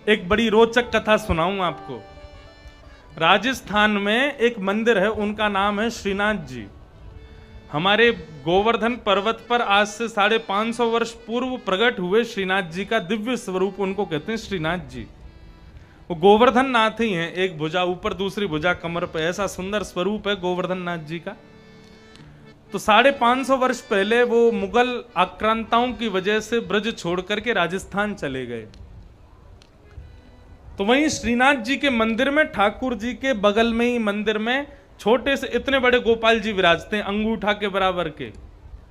एक बड़ी रोचक कथा सुनाऊं आपको। राजस्थान में एक मंदिर है, उनका नाम है श्रीनाथ जी। हमारे गोवर्धन पर्वत पर आज से 550 वर्ष पूर्व प्रकट हुए श्रीनाथ जी का दिव्य स्वरूप उनको कहते हैं श्रीनाथ जी। वो गोवर्धन नाथ ही हैं, एक भुजा ऊपर दूसरी भुजा कमर पे, ऐसा सुंदर स्वरूप है गोवर्धन नाथ जी का। तो 550 वर्ष पहले वो मुगल आक्रांताओं की वजह से ब्रज छोड़ करके राजस्थान चले गए। तो वहीं श्रीनाथ जी के मंदिर में, ठाकुर जी के बगल में ही मंदिर में छोटे से इतने बड़े गोपाल जी विराजते हैं, अंगूठा के बराबर के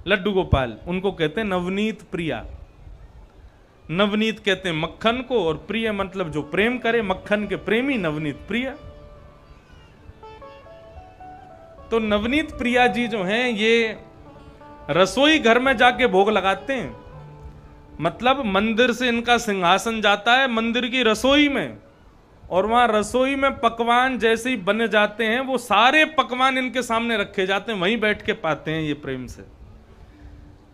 लड्डू गोपाल। उनको कहते हैं नवनीत प्रिया। नवनीत कहते हैं मक्खन को, और प्रिय मतलब जो प्रेम करे, मक्खन के प्रेमी नवनीत प्रिया। तो नवनीत प्रिया जी जो हैं ये रसोई घर में जाके भोग लगाते हैं। मतलब मंदिर से इनका सिंहासन जाता है मंदिर की रसोई में, और वहां रसोई में पकवान जैसे ही बने जाते हैं वो सारे पकवान इनके सामने रखे जाते हैं, वहीं बैठ के पाते हैं ये प्रेम से।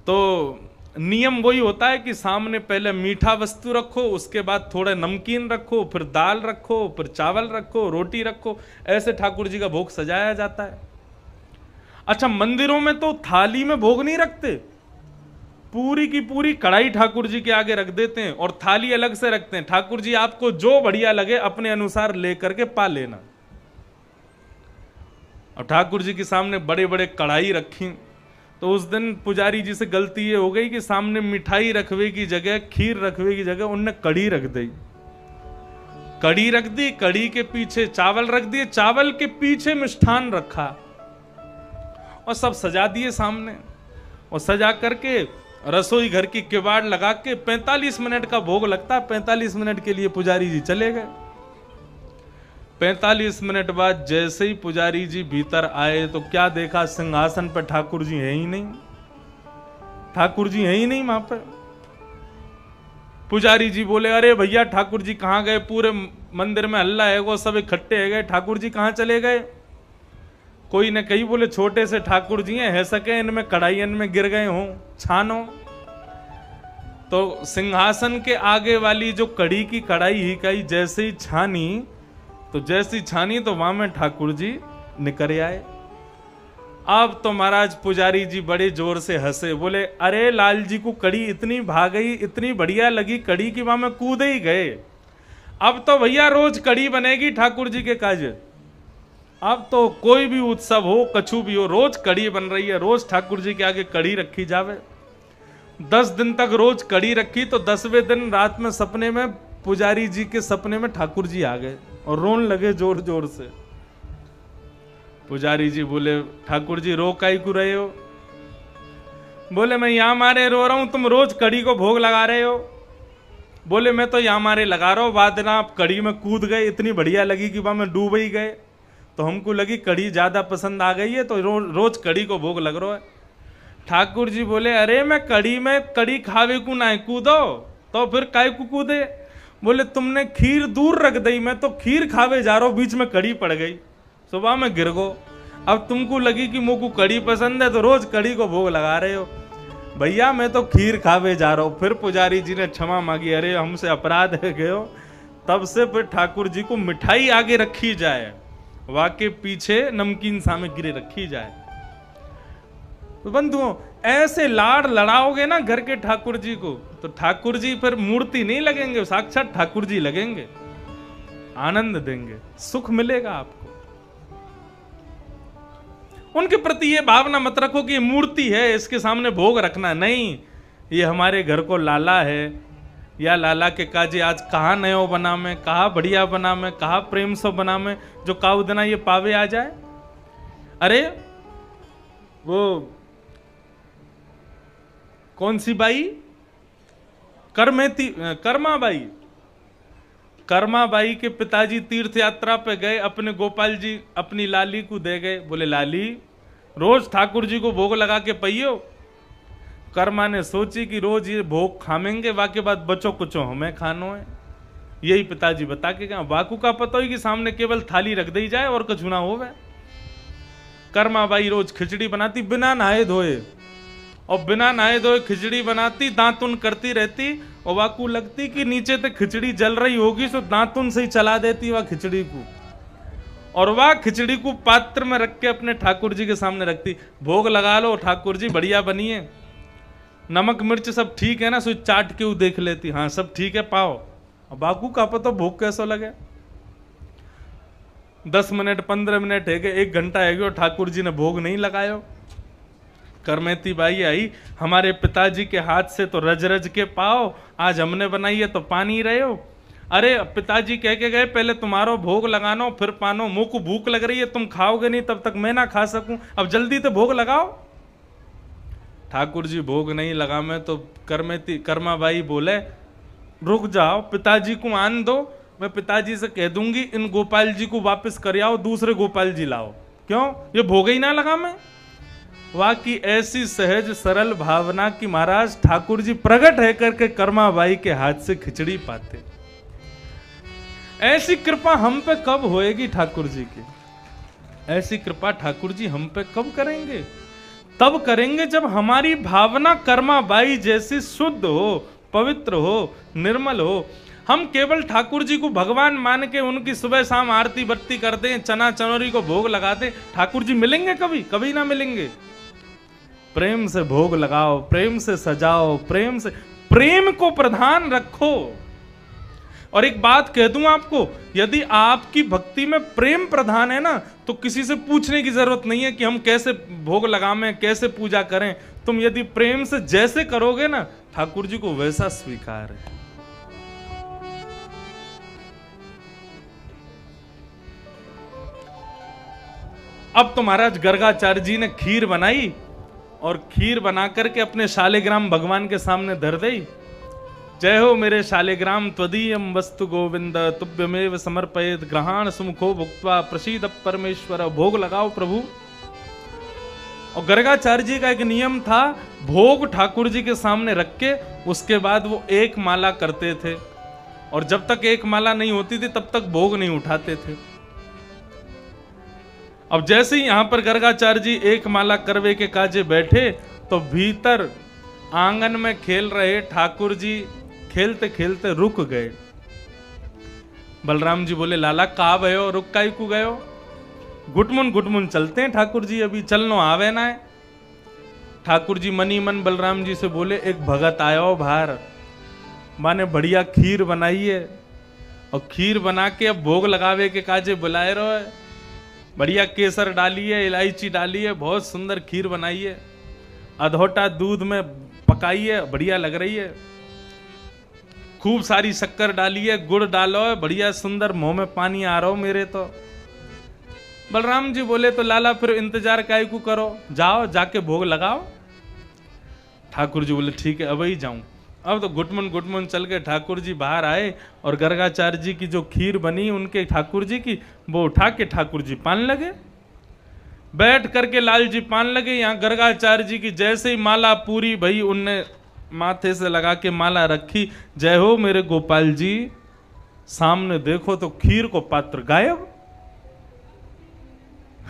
तो नियम वही होता है कि सामने पहले मीठा वस्तु रखो, उसके बाद थोड़ा नमकीन रखो, फिर दाल रखो, फिर चावल रखो, रोटी रखो, ऐसे ठाकुर जी का भोग सजाया जाता है। अच्छा, मंदिरों में तो थाली में भोग नहीं रखते, पूरी की पूरी कढ़ाई ठाकुर जी के आगे रख देते हैं और थाली अलग से रखते हैं। ठाकुर जी आपको जो बढ़िया लगे अपने अनुसार लेकर के पा लेना। और ठाकुर जी के सामने बड़े बड़े कढ़ाई रखी। तो उस दिन पुजारी जी से गलती ये हो गई कि सामने मिठाई रखवे की जगह, खीर रखवे की जगह उनने कढ़ी रख दी। कढ़ी रख दी, कढ़ी के पीछे चावल रख दिए, चावल के पीछे मिष्ठान रखा और सब सजा दिए सामने। और सजा करके रसोई घर की किवाड़ लगा के 45 मिनट का भोग लगता है। 45 मिनट के लिए पुजारी जी चले गए। 45 मिनट बाद जैसे ही पुजारी जी भीतर आए तो क्या देखा, सिंहासन पर ठाकुर जी है ही नहीं। ठाकुर जी है ही नहीं वहां पर। पुजारी जी बोले, अरे भैया ठाकुर जी कहां गए? पूरे मंदिर में हल्ला है, वो सब इकट्ठे है गए, ठाकुर जी कहां चले गए? कोई ने कही, बोले छोटे से ठाकुर जी हैं, है सके इनमें कढ़ाइयन में गिर गए हों, छानो। तो सिंहासन के आगे वाली जो कढ़ी की कढ़ाई ही कही जैसे ही छानी, तो जैसी छानी तो वहां में ठाकुर जी निकल आए। अब तो महाराज पुजारी जी बड़े जोर से हंसे, बोले अरे लाल जी को कढ़ी इतनी भा गई, इतनी बढ़िया लगी कढ़ी की वहां में कूद ही गए। अब तो भैया रोज कढ़ी बनेगी ठाकुर जी के काज। अब तो कोई भी उत्सव हो, कछु भी हो, रोज कढ़ी बन रही है, रोज ठाकुर जी के आगे कढ़ी रखी जावे। 10 दिन तक रोज कढ़ी रखी। तो 10वें दिन रात में सपने में, पुजारी जी के सपने में ठाकुर जी आ गए और रोने लगे जोर जोर से। पुजारी जी बोले, ठाकुर जी रो काई क्यों रहे हो? बोले मैं यहां मारे रो रहा हूं, तुम रोज कढ़ी को भोग लगा रहे हो। बोले मैं तो यहां मारे लगा रहा हूं, बाद में आप कढ़ी में कूद गए, इतनी बढ़िया लगी कि वहां में डूब ही गए, तो हमको लगी कढ़ी ज्यादा पसंद आ गई है, तो रोज कढ़ी को भोग लग रहा है। ठाकुर जी बोले, अरे मैं कढ़ी में कढ़ी खावे को ना कूदो, तो फिर काय को कूदे? बोले तुमने खीर दूर रख दी, मैं तो खीर खावे जा रहा हूं, बीच में कढ़ी पड़ गई, सुबह में गिर गो। अब तुमको लगी कि मुझको कढ़ी पसंद है तो रोज कढ़ी को भोग लगा रहे हो। भैया मैं तो खीर खावे जा रहा हूं। फिर पुजारी जी ने क्षमा मांगी, अरे हमसे अपराध है गयो। तब से फिर ठाकुर जी को मिठाई आगे रखी जाए, वाके पीछे नमकीन सामग्री रखी जाए। तो बंधुओं, ऐसे लाड़ लड़ाओगे ना घर के ठाकुर जी को, तो ठाकुर जी फिर मूर्ति नहीं लगेंगे, साक्षात ठाकुर जी लगेंगे, आनंद देंगे, सुख मिलेगा आपको। उनके प्रति ये भावना मत रखो कि ये मूर्ति है, इसके सामने भोग रखना नहीं। ये हमारे घर को लाला है, या लाला के काजे आज कहाँ नयो बना में, कहाँ बढ़िया बना में, कहाँ प्रेम सो बना में, जो काउदना ये पावे आ जाए। अरे वो कौन सी बाई, कर्मा बाई के पिताजी तीर्थ यात्रा पे गए, अपने गोपाल जी अपनी लाली को दे गए। बोले लाली रोज ठाकुर जी को भोग लगा के पइयो। कर्मा ने सोची कि रोज ये भोग खामेंगे, वाके बाद बचो कुचो हमें खानो है। यही पिताजी बता के गए। वाकू का पता ही कि सामने केवल थाली रख दी जाए और कुछ ना हो। कर्मा बाई रोज खिचड़ी बनाती बिना नहाए धोए, और बिना नहाए धोए खिचड़ी बनाती, दांतुन करती रहती, और वाकू लगती कि नीचे तक खिचड़ी जल रही होगी, तो दांतुन से ही चला देती वह खिचड़ी को, और वह खिचड़ी को पात्र में रख के अपने ठाकुर जी के सामने रखती। भोग लगा लो ठाकुर जी, बढ़िया बनी है, नमक मिर्च सब ठीक है ना, सो चाट के वो देख लेती, हाँ सब ठीक है पाओ। अब बाकू का पता भोग कैसा लगे। 10 मिनट 15 मिनट है गए, 1 घंटा है गया, ठाकुर जी ने भोग नहीं लगायो। करमेती बाई आई, हमारे पिताजी के हाथ से तो रज रज के पाओ, आज हमने बनाई है तो पानी रहे हो। अरे पिताजी कह के गए पहले तुम्हारो भोग लगानो फिर पानो, मुंह को भूख लग रही है, तुम खाओगे नहीं तब तक मैं ना खा सकूं, अब जल्दी तो भोग लगाओ। ठाकुर जी भोग नहीं लगा में तो कर्माबाई बोले रुक जाओ, पिताजी को आन दो, मैं पिताजी से कह दूंगी इन गोपाल जी को वापस कर आओ, दूसरे गोपाल जी लाओ। क्यों, ये भोग ही ना लगा मैं। वाह की ऐसी सहज सरल भावना की महाराज ठाकुर जी प्रकट है करके कर्माबाई के हाथ से खिचड़ी पाते। ऐसी कृपा हम पे कब होएगी ठाकुर जी की? ऐसी कृपा ठाकुर जी हम पे कब करेंगे? तब करेंगे जब हमारी भावना कर्माबाई जैसी शुद्ध हो, पवित्र हो, निर्मल हो। हम केवल ठाकुर जी को भगवान मान के उनकी सुबह शाम आरती बत्ती करते हैं, चना चनौरी को भोग लगाते, ठाकुर जी मिलेंगे कभी? कभी ना मिलेंगे। प्रेम से भोग लगाओ, प्रेम से सजाओ, प्रेम से, प्रेम को प्रधान रखो। और एक बात कह दूं आपको, यदि आपकी भक्ति में प्रेम प्रधान है ना, तो किसी से पूछने की जरूरत नहीं है कि हम कैसे भोग लगाएं, कैसे पूजा करें। तुम यदि प्रेम से जैसे करोगे ना, ठाकुर जी को वैसा स्वीकार है। अब तो महाराज गर्गाचार्य जी ने खीर बनाई, और खीर बना करके अपने शालिग्राम भगवान के सामने धर दी। जय हो मेरे शालिग्राम त्वदीयम वस्तु गोविंद तुभ्यमेव समर्पयेत ग्रहण सुमुखो भुक्त्वा प्रसीद परमेश्वर। भोग लगाओ प्रभु। और गर्गाचार्य जी का एक नियम था, भोग ठाकुर जी के सामने रख के उसके बाद वो 1 माला करते थे, और जब तक 1 माला नहीं होती थी तब तक भोग नहीं उठाते थे। अब जैसे ही यहां पर गर्गाचार्य जी 1 माला करवे के काजे बैठे, तो भीतर आंगन में खेल रहे ठाकुर जी खेलते खेलते रुक गए। बलराम जी बोले लाला कहा भयो, रुक काई को गयो? गुटमुन चलते हैं ठाकुर जी, अभी चलनो आवे ना है। ठाकुर जी मनी मन बलराम जी से बोले एक भगत आयो बाहर, माने बढ़िया खीर बनाई है, और खीर बना के अब भोग लगावे के काजे बुलाए रहो है। बढ़िया केसर डाली है, इलायची डाली है, बहुत सुंदर खीर बनाई है, अधोटा दूध में पकाई है, बढ़िया लग रही है। खूब सारी शक्कर डाली है, गुड़ डालो है, बढ़िया सुंदर, मुंह में पानी आ रहा हो मेरे तो। बलराम जी बोले तो लाला फिर इंतजार काहे को करो, जाओ जाके भोग लगाओ। ठाकुर जी बोले ठीक है अब ही जाऊं। अब तो गुटमुन चल के ठाकुर जी बाहर आए, और गर्गाचार्य जी की जो खीर बनी उनके ठाकुर जी की, वो उठा के ठाकुर जी पान लगे। बैठ करके लाल जी पान लगे। यहाँ गर्गाचार्य जी की जैसे ही माला पूरी भई, उनने माथे से लगा के माला रखी। जय हो मेरे गोपाल जी, सामने देखो तो खीर को पात्र गायब।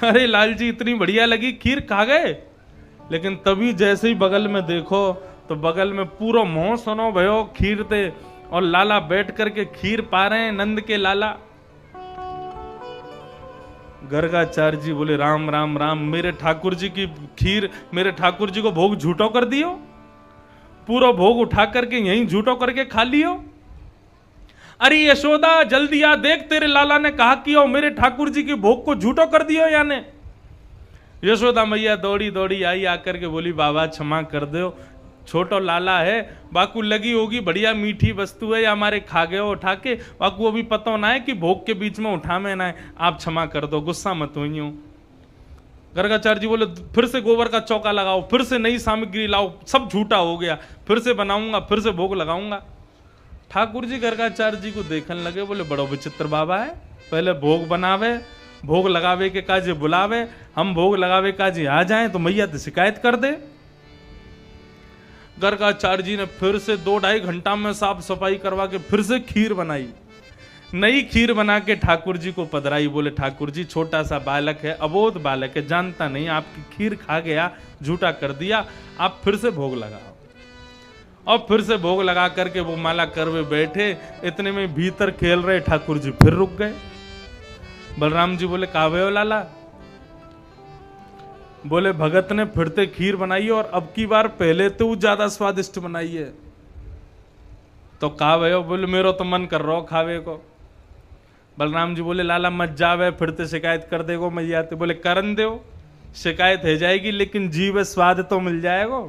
अरे लाल जी इतनी बढ़िया लगी खीर, खा गए। लेकिन तभी जैसे ही बगल में देखो तो बगल में पूरा मोह सुनो भयो खीर थे, और लाला बैठ करके खीर पा रहे हैं, नंद के लाला। गर्गाचार्य जी बोले राम राम राम, मेरे ठाकुर जी की खीर, मेरे ठाकुर जी को भोग झूठो कर दियो, पूरा भोग उठा करके यहीं झूठो करके खा लियो। अरे यशोदा जल्दी आ देख, तेरे लाला ने कहा कि मेरे ठाकुर जी के भोग को झूठो कर दियो याने। यशोदा मैया दौड़ी दौड़ी आई, आकर के बोली बाबा क्षमा कर दो, छोटो लाला है, बाकू लगी होगी बढ़िया मीठी वस्तु है, या हमारे खा गए हो उठा के, बाकू अभी पता ना है कि भोग के बीच में उठा में ना है, आप क्षमा कर दो, गुस्सा मत होइयो। गर्गाचार्य जी बोले फिर से गोबर का चौका लगाओ, फिर से नई सामग्री लाओ, सब झूठा हो गया, फिर से बनाऊंगा, फिर से भोग लगाऊंगा। ठाकुर जी गर्गाचार्य जी को देखने लगे, बोले बड़ो विचित्र बाबा है, पहले भोग बनावे, भोग लगावे के काजे बुलावे, हम भोग लगावे काजे आ जाएं तो मैया तो शिकायत कर दे। गर्गाचार्य जी ने फिर से 2-2.5 घंटा में साफ सफाई करवा के फिर से खीर बनाई। नई खीर बना के ठाकुर जी को पधराई। बोले ठाकुर जी छोटा सा बालक है, अबोध बालक है, जानता नहीं, आपकी खीर खा गया, झूठा कर दिया, आप फिर से भोग लगाओ। और फिर से भोग लगा करके वो माला करवे बैठे, इतने में भीतर खेल रहे ठाकुर जी फिर रुक गए। बलराम जी बोले कावे हो लाला? बोले भगत ने फिर से खीर बनाई और अब की बार पहले तो ज्यादा स्वादिष्ट बनाई है। तो कावे हो? बोले मेरो तो मन कर रहा हो खावे को। बलराम जी बोले लाला मत जावे, फिर से शिकायत कर देगो मैया। तो बोले करन दो, शिकायत हो जाएगी लेकिन जीव स्वाद तो मिल जाएगा।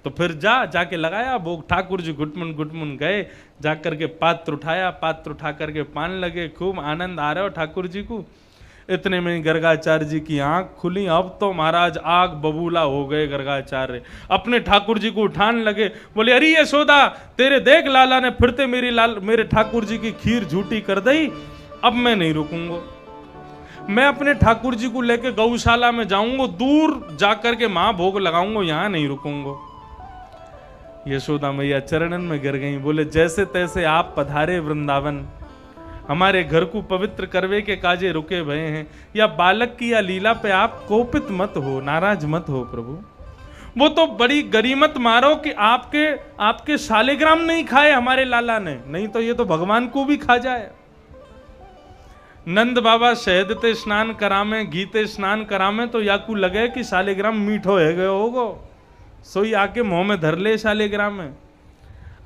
तो फिर जाके लगाया भोग। ठाकुर जी घुटमुन गए, जाकर के पात्र उठाया, पात्र उठा करके पान लगे, खूब आनंद आ रहा हो ठाकुर जी को। इतने में गर्गाचार्य जी की आंख खुली। अब तो महाराज आग बबूला हो गए। गर्गाचार्य अपने ठाकुर जी को उठाने लगे। बोले अरे यशोदा, तेरे देख लाला ने फिर से मेरे ठाकुर जी की खीर झूठी कर दी। अब मैं नहीं रुकूंगा, मैं अपने ठाकुर जी को लेके गौशाला में जाऊंगा, दूर जाकर के मां भोग लगाऊंगा, यहां नहीं रुकूंगा। यशोदा मैया चरणन में गिर गई। बोले जैसे तैसे आप पधारे वृंदावन, हमारे घर को पवित्र करवे के काजे रुके भय हैं। या बालक की या लीला पे आप कोपित मत हो, नाराज मत हो प्रभु। वो तो बड़ी गरीमत मारो कि आपके शालिग्राम नहीं खाए हमारे लाला ने, नहीं तो ये तो भगवान को भी खा जाए। नंद बाबा शहद ते स्नान करामे, गीते स्नान करामे, तो याकू लगे कि शालिग्राम मीठो है गयो होगो, सोई आके मुंह में धर ले शालिग्राम में।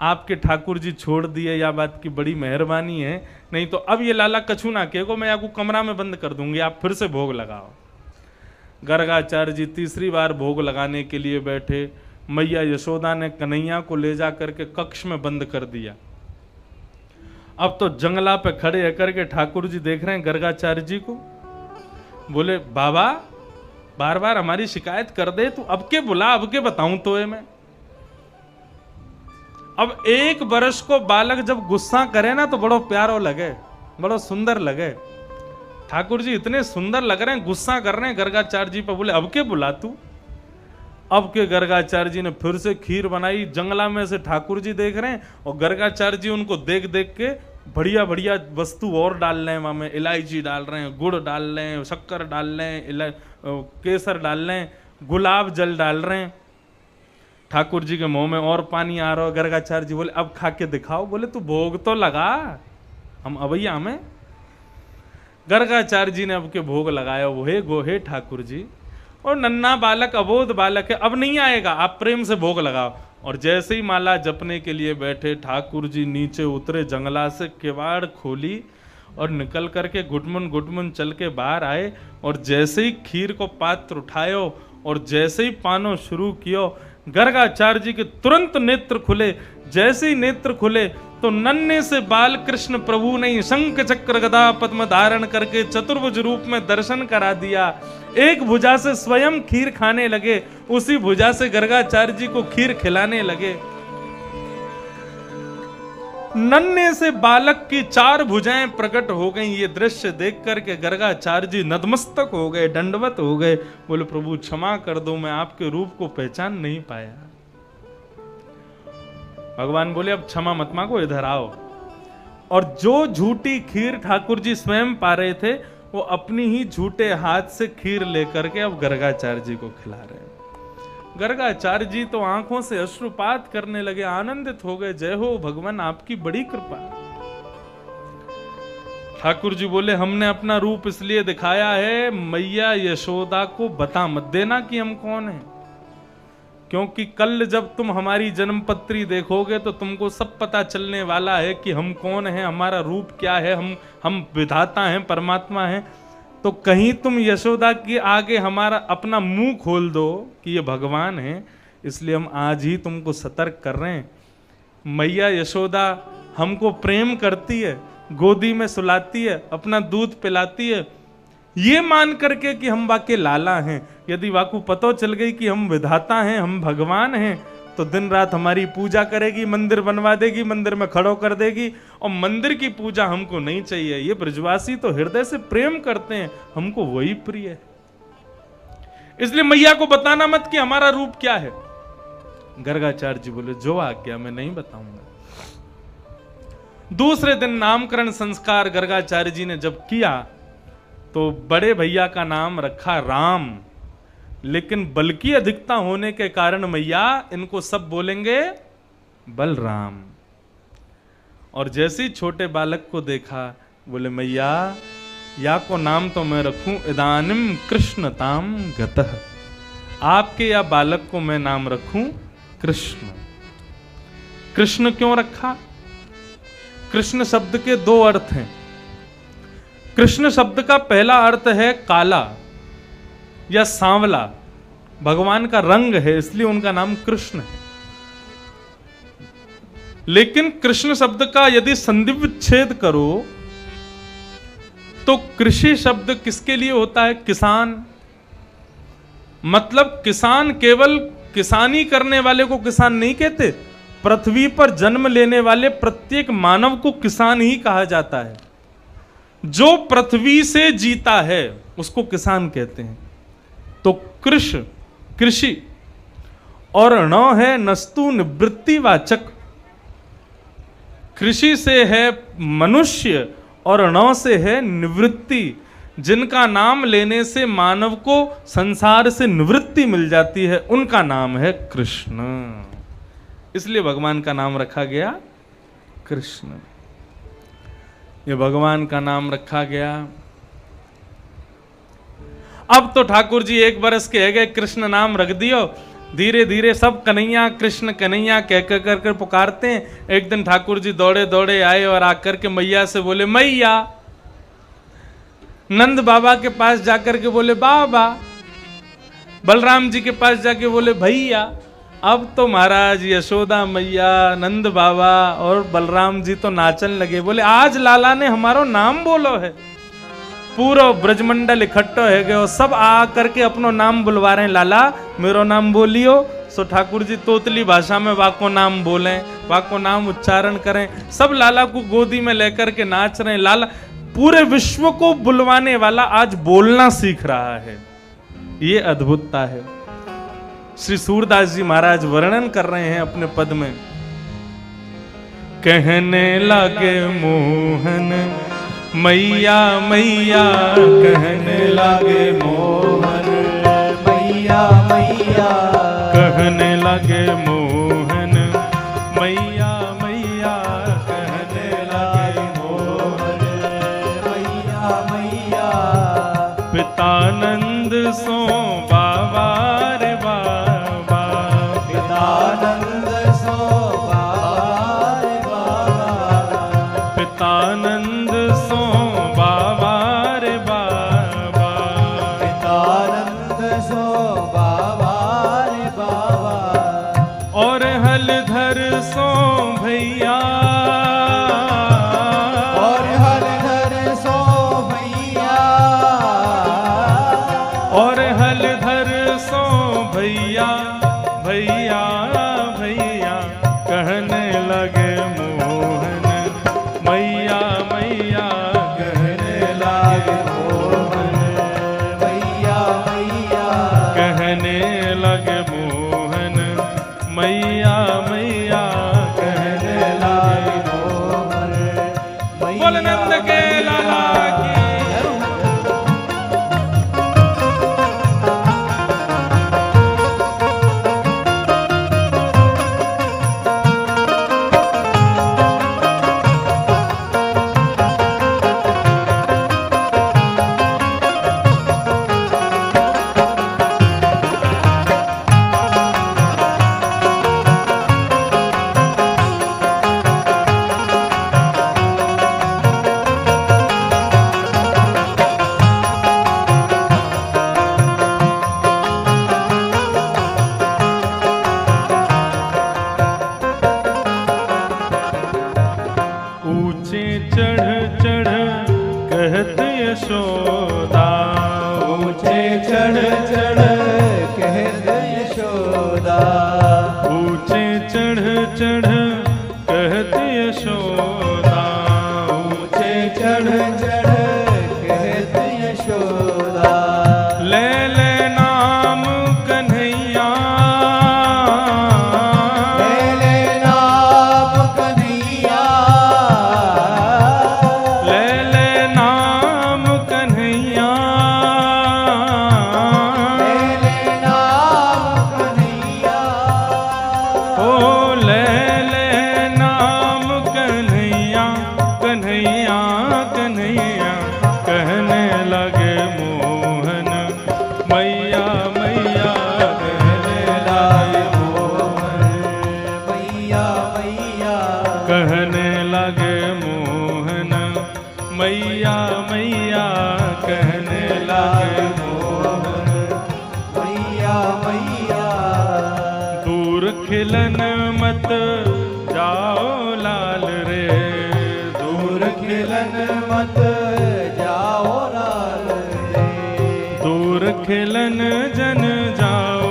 आपके ठाकुर जी छोड़ दिए, या बात की बड़ी मेहरबानी है, नहीं तो अब ये लाला कछु ना कहेगो, मैं आपको कमरा में बंद कर दूंगी, आप फिर से भोग लगाओ। गर्गाचार्य जी तीसरी बार भोग लगाने के लिए बैठे। मैया यशोदा ने कन्हैया को ले जा करके कक्ष में बंद कर दिया। अब तो जंगला पे खड़े होकर के ठाकुर जी देख रहे हैं गर्गाचार्य जी को। बोले बाबा बार बार हमारी शिकायत कर दे, तू अब के बुला, अब के बताऊं तो मैं। अब 1 वर्ष को बालक जब गुस्सा करे ना तो बड़ो प्यारो लगे, बड़ो सुंदर लगे। ठाकुर जी इतने सुंदर लग रहे हैं, गुस्सा कर रहे हैं गर्गाचार्य जी पर। बोले अब के बुला तू। अब के गर्गाचार्य जी ने फिर से खीर बनाई। जंगला में से ठाकुर जी देख रहे हैं और गर्गाचार्य जी उनको देख देख के बढ़िया बढ़िया वस्तु और डाल रहे हैं। वहां में इलायची डाल रहे हैं, गुड़ डाल रहे हैं, शक्कर डाल रहे हैं, केसर डाल रहे हैं, गुलाब जल डाल रहे हैं। ठाकुर जी के मुंह में और पानी आ रहा है। गर्गाचार्य जी बोले अब खा के दिखाओ। बोले तू भोग तो लगा, हम अवैया में। गर्गाचार्य जी ने अब के भोग लगाया। वो हे गोहे ठाकुर जी, और नन्ना बालक अबोध बालक है, अब नहीं आएगा, आप प्रेम से भोग लगाओ। और जैसे ही माला जपने के लिए बैठे, ठाकुर जी नीचे उतरे, जंगला से किवाड़ खोली और निकल करके घुटमुन चल के बाहर आए। और जैसे ही खीर को पात्र उठायो और जैसे ही पानो शुरू कियो, गर्गाचार्य जी के तुरंत नेत्र खुले। जैसे ही नेत्र खुले तो नन्हे से बाल कृष्ण प्रभु ने शंख चक्र गदा पद्म धारण करके चतुर्भुज रूप में दर्शन करा दिया। एक भुजा से स्वयं खीर खाने लगे, उसी भुजा से गर्गाचार्य जी को खीर खिलाने लगे। नन्हे से बालक की 4 भुजाएं प्रकट हो गईं। ये दृश्य देख करके गर्गाचार्य जी नतमस्तक हो गए, दंडवत हो गए। बोले प्रभु क्षमा कर दो, मैं आपके रूप को पहचान नहीं पाया। भगवान बोले अब क्षमा मत मांगो, इधर आओ। और जो झूठी खीर ठाकुर जी स्वयं पा रहे थे, वो अपनी ही झूठे हाथ से खीर लेकर के अब गर्गाचार्य जी को खिला रहे हैं। गर्गाचार्य जी तो आंखों से अश्रुपात करने लगे, आनंदित हो गए। जय हो भगवान, आपकी बड़ी कृपा। ठाकुर जी बोले हमने अपना रूप इसलिए दिखाया है, मैया यशोदा को बता मत देना कि हम कौन हैं, क्योंकि कल जब तुम हमारी जन्मपत्री देखोगे तो तुमको सब पता चलने वाला है कि हम कौन हैं, हमारा रूप क्या है, हम विधाता हैं, परमात्मा हैं। तो कहीं तुम यशोदा के आगे हमारा अपना मुंह खोल दो कि ये भगवान है, इसलिए हम आज ही तुमको सतर्क कर रहे हैं। मैया यशोदा हमको प्रेम करती है, गोदी में सुलाती है, अपना दूध पिलाती है, ये मान करके कि हम वाके लाला हैं। यदि वाकू पतो चल गई कि हम विधाता हैं, हम भगवान हैं, तो दिन रात हमारी पूजा करेगी, मंदिर बनवा देगी, मंदिर में खड़ो कर देगी। और मंदिर की पूजा हमको नहीं चाहिए। ये ब्रजवासी तो हृदय से प्रेम करते हैं, हमको वही प्रिय है। इसलिए मैया को बताना मत कि हमारा रूप क्या है। गर्गाचार्य जी बोले जो आज्ञा, मैं नहीं बताऊंगा। दूसरे दिन नामकरण संस्कार गर्गाचार्य जी ने जब किया तो बड़े भैया का नाम रखा राम, लेकिन बल की अधिकता होने के कारण मैया इनको सब बोलेंगे बलराम। और जैसे ही छोटे बालक को देखा बोले मैया या को नाम तो मैं रखूं इदानिम कृष्णताम गतः, आपके या बालक को मैं नाम रखूं कृष्ण। कृष्ण क्यों रखा? कृष्ण शब्द के दो अर्थ हैं। कृष्ण शब्द का पहला अर्थ है काला या सांवला, भगवान का रंग है इसलिए उनका नाम कृष्ण है। लेकिन कृष्ण शब्द का यदि संधि विच्छेद करो तो कृषि शब्द किसके लिए होता है? किसान। मतलब किसान केवल किसानी करने वाले को किसान नहीं कहते, पृथ्वी पर जन्म लेने वाले प्रत्येक मानव को किसान ही कहा जाता है। जो पृथ्वी से जीता है उसको किसान कहते हैं। तो कृषि और ण है नस्तु निवृत्तिवाचक। कृषि से है मनुष्य और ण से है निवृत्ति, जिनका नाम लेने से मानव को संसार से निवृत्ति मिल जाती है, उनका नाम है कृष्ण। इसलिए भगवान का नाम रखा गया कृष्ण। ये भगवान का नाम रखा गया। अब तो ठाकुर जी 1 बरस के है गए, कृष्ण नाम रख दियो। धीरे धीरे सब कन्हैया कृष्ण कन्हैया कह कर पुकारते हैं। एक दिन ठाकुर जी दौड़े दौड़े आए और आकर के मैया से बोले मैया। नंद बाबा के पास जाकर के बोले बाबा। बलराम जी के पास जाके बोले भैया। अब तो महाराज यशोदा मैया, नंद बाबा और बलराम जी तो नाचन लगे। बोले आज लाला ने हमारो नाम बोलो है। पूरा ब्रजमंडल इकट्ठो है गयो, सब आ करके अपनो नाम बुलवा रहे हैं। लाला मेरो नाम बोलियो। सो ठाकुर जी तोतली भाषा में वाको नाम बोलें, वाको नाम उच्चारण करें। सब लाला को गोदी में लेकर के नाच रहे हैं। लाला पूरे विश्व को बुलवाने वाला आज बोलना सीख रहा है। ये अद्भुतता है। श्री सूरदास जी महाराज वर्णन कर रहे हैं अपने पद में। कहने लगे मोहन मैया मैया, कहने लगे मोहन मैया मैया, कहने लगे मोहन मैया मैया, कहने लगे मोहन मैया मैया। पितानंद सो बाबा रे बाबा, पितानंद सो बाबा रे बाबा, पितानंद सो बाबा रे बाबा, पितानंद सो बाबा रे बाबा। और हलधर सो भैया, और हलधर सो भैया, और हलधर सो भैया भैया भैया, कहने लगे मोहन मैया मैया, कहने लगे मोहन मैया मैया, कहने लगे मोहन मैया मैया, कहने लगे मोहन मैया। बोल नंद के लाला की। ऊंचे चढ़ चढ़ कहत यशोदा, ऊंचे चढ़ चढ़ कहत यशोदा, ऊंचे चढ़ चढ़ कहत यशोदा, ऊंचे चढ़ चढ़ कहत यशोदा। ले ले नाम कन्हैया, ले ले नाम कन्हैया, मैया मैया कहने लगे मोहन, मैया मैया। दूर खिलन मत जाओ लाल रे, दूर खिलन मत जाओ लाल रे, दूर खिलन जन जाओ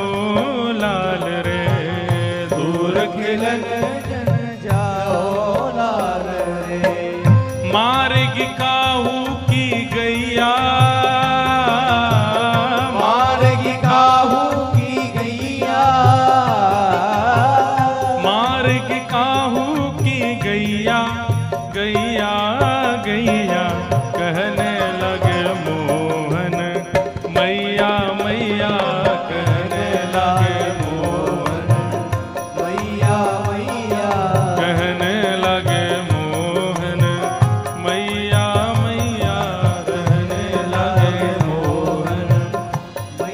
लाल रे, दूर खिलन जन जाओ लाल रे। मारेगी काहू की गैया, मारेगी काहू की गैया, मारेगी काहू की गैया, गैया गैया कहने लगे मोहन, मैया मैया कहने लगे मोहन, मैया मैया। कहने लगे मोहन, मैया मैया कहने लगे मोहन।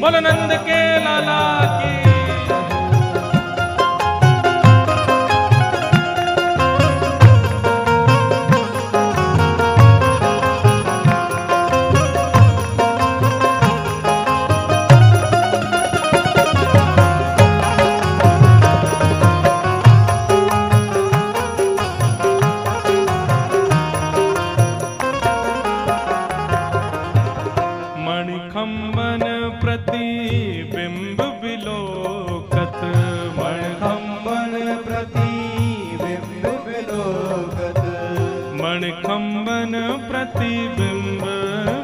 बोल नंद के लाला की। मणिखंबन प्रतिबिंब विलोकत, मणिखंबन प्रतिबिंब विलोकत, मणिखंबन प्रतिबिंब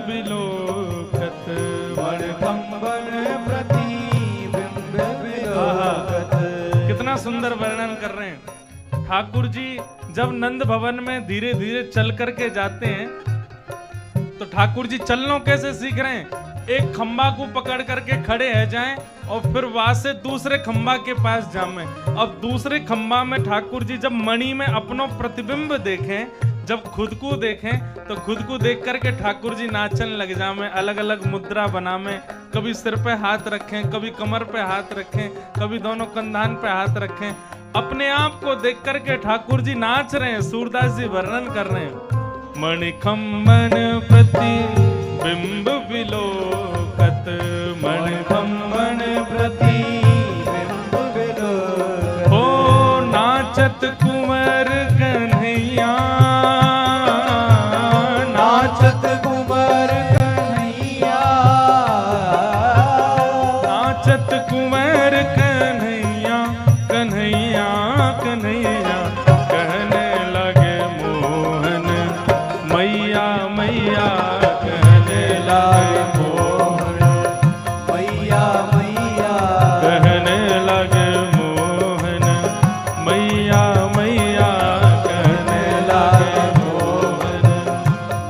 विलोकत, मणिखंबन प्रतिबिंब विलोकत। कितना सुंदर वर्णन कर रहे हैं ठाकुर जी। जब नंद भवन में धीरे धीरे चल करके जाते हैं तो ठाकुर जी चलना कैसे सीख रहे हैं? एक खंबा को पकड़ करके खड़े रह जाएं और फिर वहां से दूसरे खंबा के पास जामें। अब दूसरे खंबा में ठाकुर जी जब मणि में अपनो प्रतिबिंब देखें, जब खुद को देखें तो खुद को देख करके ठाकुर जी नाचन लग जामें, अलग अलग मुद्रा बनामें। कभी सिर पे हाथ रखें, कभी कमर पे हाथ रखें, कभी दोनों कंधान पे हाथ रखें। अपने आप को देख करके ठाकुर जी नाच रहे हैं। सूरदास जी वर्णन कर रहे हैं, मणिखंबन प्रतिबिंब विलोकत, मणिखंबन प्रतिबिंब विलोकत। हो नाचत कुंवर कन्हैया, नाचत कुंवर कन्हैया, नाचत कुंवर कन्हैया, कन्हैया कन्हैया कहने लगे मोहन, मैया मैया कहने लगे मोहन, मैया मैया। कहने लगे मोहन, मैया मैया कहने लगे मोहन।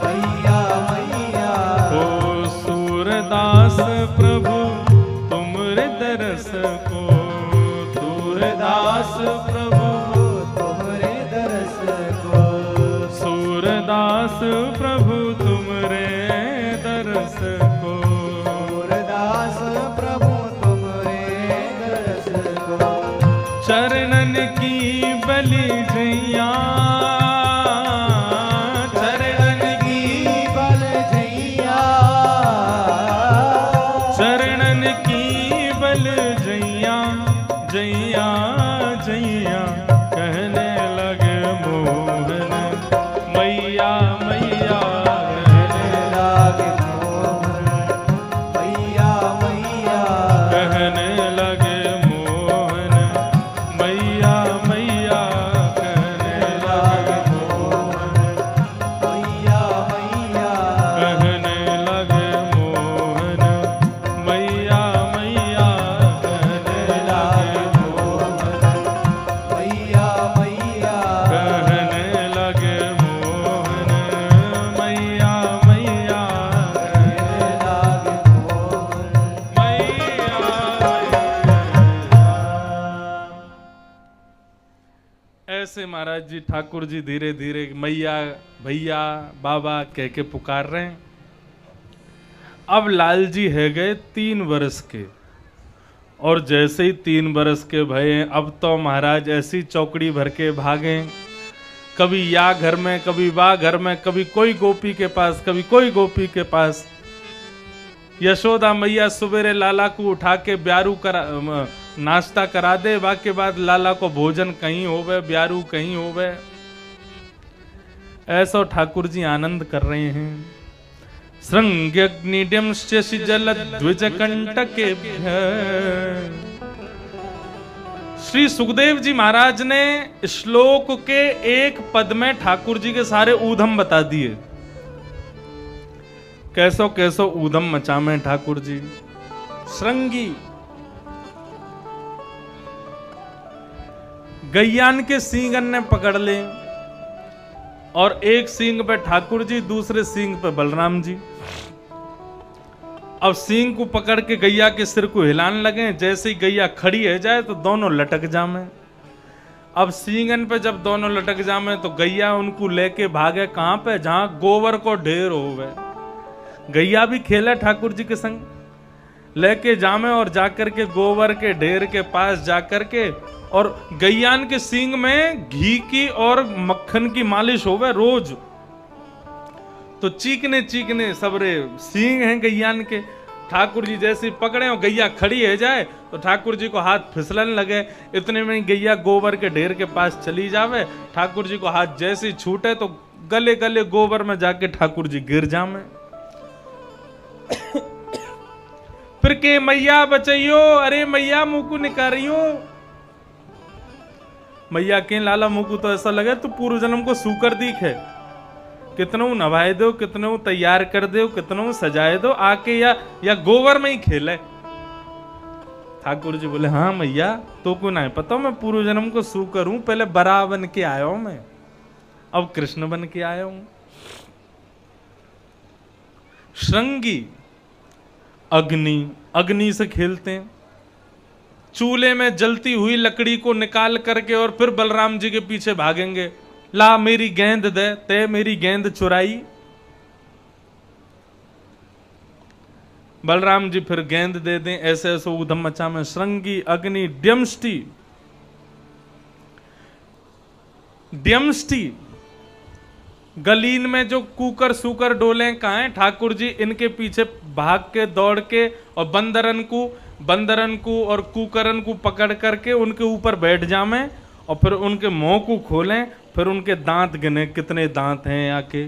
मैया मैया। ओ सूरदास प्रभु तुमरे दरस को, सूरदास प्रभु तुम्हारे दरस को, सूरदास प्रभु तुमरे दरस को, सूरदास प्रभु तुम्हारे दरस को। चरणन की बलि जैया, चरणन की बल जैया, चरणन की बल जैया, जैया जैया कहने लगे मोहन, मैया मैया कहने लागे मोहन, मैया मैया। कहने लगे मोहन, मैया मैया कहने लगे मोहन, मैया मैया। कहने लगे मोहन, मैया मैया कहने लगे मोहन, मैया मैया। कहने लगे मोहन, मैया मैया कहने लागे मोहन, मैया मैया। ऐसे महाराज जी ठाकुर जी धीरे धीरे मैया भैया बाबा कह के पुकार रहे हैं। अब लाल जी है गए 3 वर्ष के, और जैसे ही 3 वर्ष के भये अब तो महाराज ऐसी चौकड़ी भर के भागे। कभी या घर में, कभी वाह घर में, कभी कोई गोपी के पास, कभी कोई गोपी के पास। यशोदा मैया सुबेरे लाला को उठा के ब्यारू करा, नाश्ता करा दे, के बाद लाला को भोजन कहीं होवे, ब्यारू कहीं होवे। ऐसा ठाकुर जी आनंद कर रहे हैं। श्रृंग्यग्निड्यंश्च जल द्विज कंटके। श्री सुखदेव जी महाराज ने श्लोक के एक पद में ठाकुर जी के सारे ऊधम बता दिए। कैसो कैसो ऊधम मचा में ठाकुर जी। श्रृंगी गैयान के सींगन ने पकड़ ले, और एक सींग पे ठाकुर जी, दूसरे सींग पे बलराम जी। अब सींग को पकड़ के गैया के सिर को हिलाने लगे। जैसे ही गैया खड़ी है जाए तो दोनों लटक जामे। अब सींगन पे जब दोनों लटक जामे तो गैया उनको लेके भागे कहां पे, जहां गोबर को ढेर होवे। गैया भी खेले ठाकुर जी के संग, लेके जामे और जाकर के गोबर के ढेर के पास जाकर के, और गैयान के सींग में घी की और मक्खन की मालिश होवे रोज। तो चीकने चीकने सबरे सींग हैं गैयान के। ठाकुर जी जैसे पकड़े और गैया खड़ी है जाए तो ठाकुर जी को हाथ फिसलन लगे। इतने में गैया गोबर के ढेर के पास चली जावे। ठाकुर जी को हाथ जैसे ही छूटे तो गले गले गोबर में जाके ठाकुर जी गिर जामे। फिर के मैया बचैयो, अरे मैया मुकु निकारियो। मैया के लाला मुकु तो ऐसा लगे तो पूर्व जन्म को सूकर दिखे। कितनों नवाए दो, कितनों तैयार कर दो, कितनों सजाए दो, आके या गोबर में ही खेले। ठाकुर जी बोले हाँ मैया तो को ना पता, मैं पूर्व जन्म को सूकर हूं, पहले बरा बन के आया हूं मैं, अब कृष्ण बन के आया हूं। श्रृंगी अग्नि से खेलते हैं। चूल्हे में जलती हुई लकड़ी को निकाल करके और फिर बलराम जी के पीछे भागेंगे। ला मेरी गेंद दे, ते मेरी गेंद चुराई। बलराम जी फिर गेंद दे दें। ऐसे ऐसे ऊधम मचा में श्रृंगी अग्नि ड्यमष्टि। ड्यमष्टि गलीन में जो कुकर सूकर डोले कहाँ हैं, ठाकुर जी इनके पीछे भाग के दौड़ के और बंदरन को और कुकरन को पकड़ करके उनके ऊपर बैठ जामे और फिर उनके मुंह को खोलें। फिर उनके दांत गिने कितने दांत हैं आके,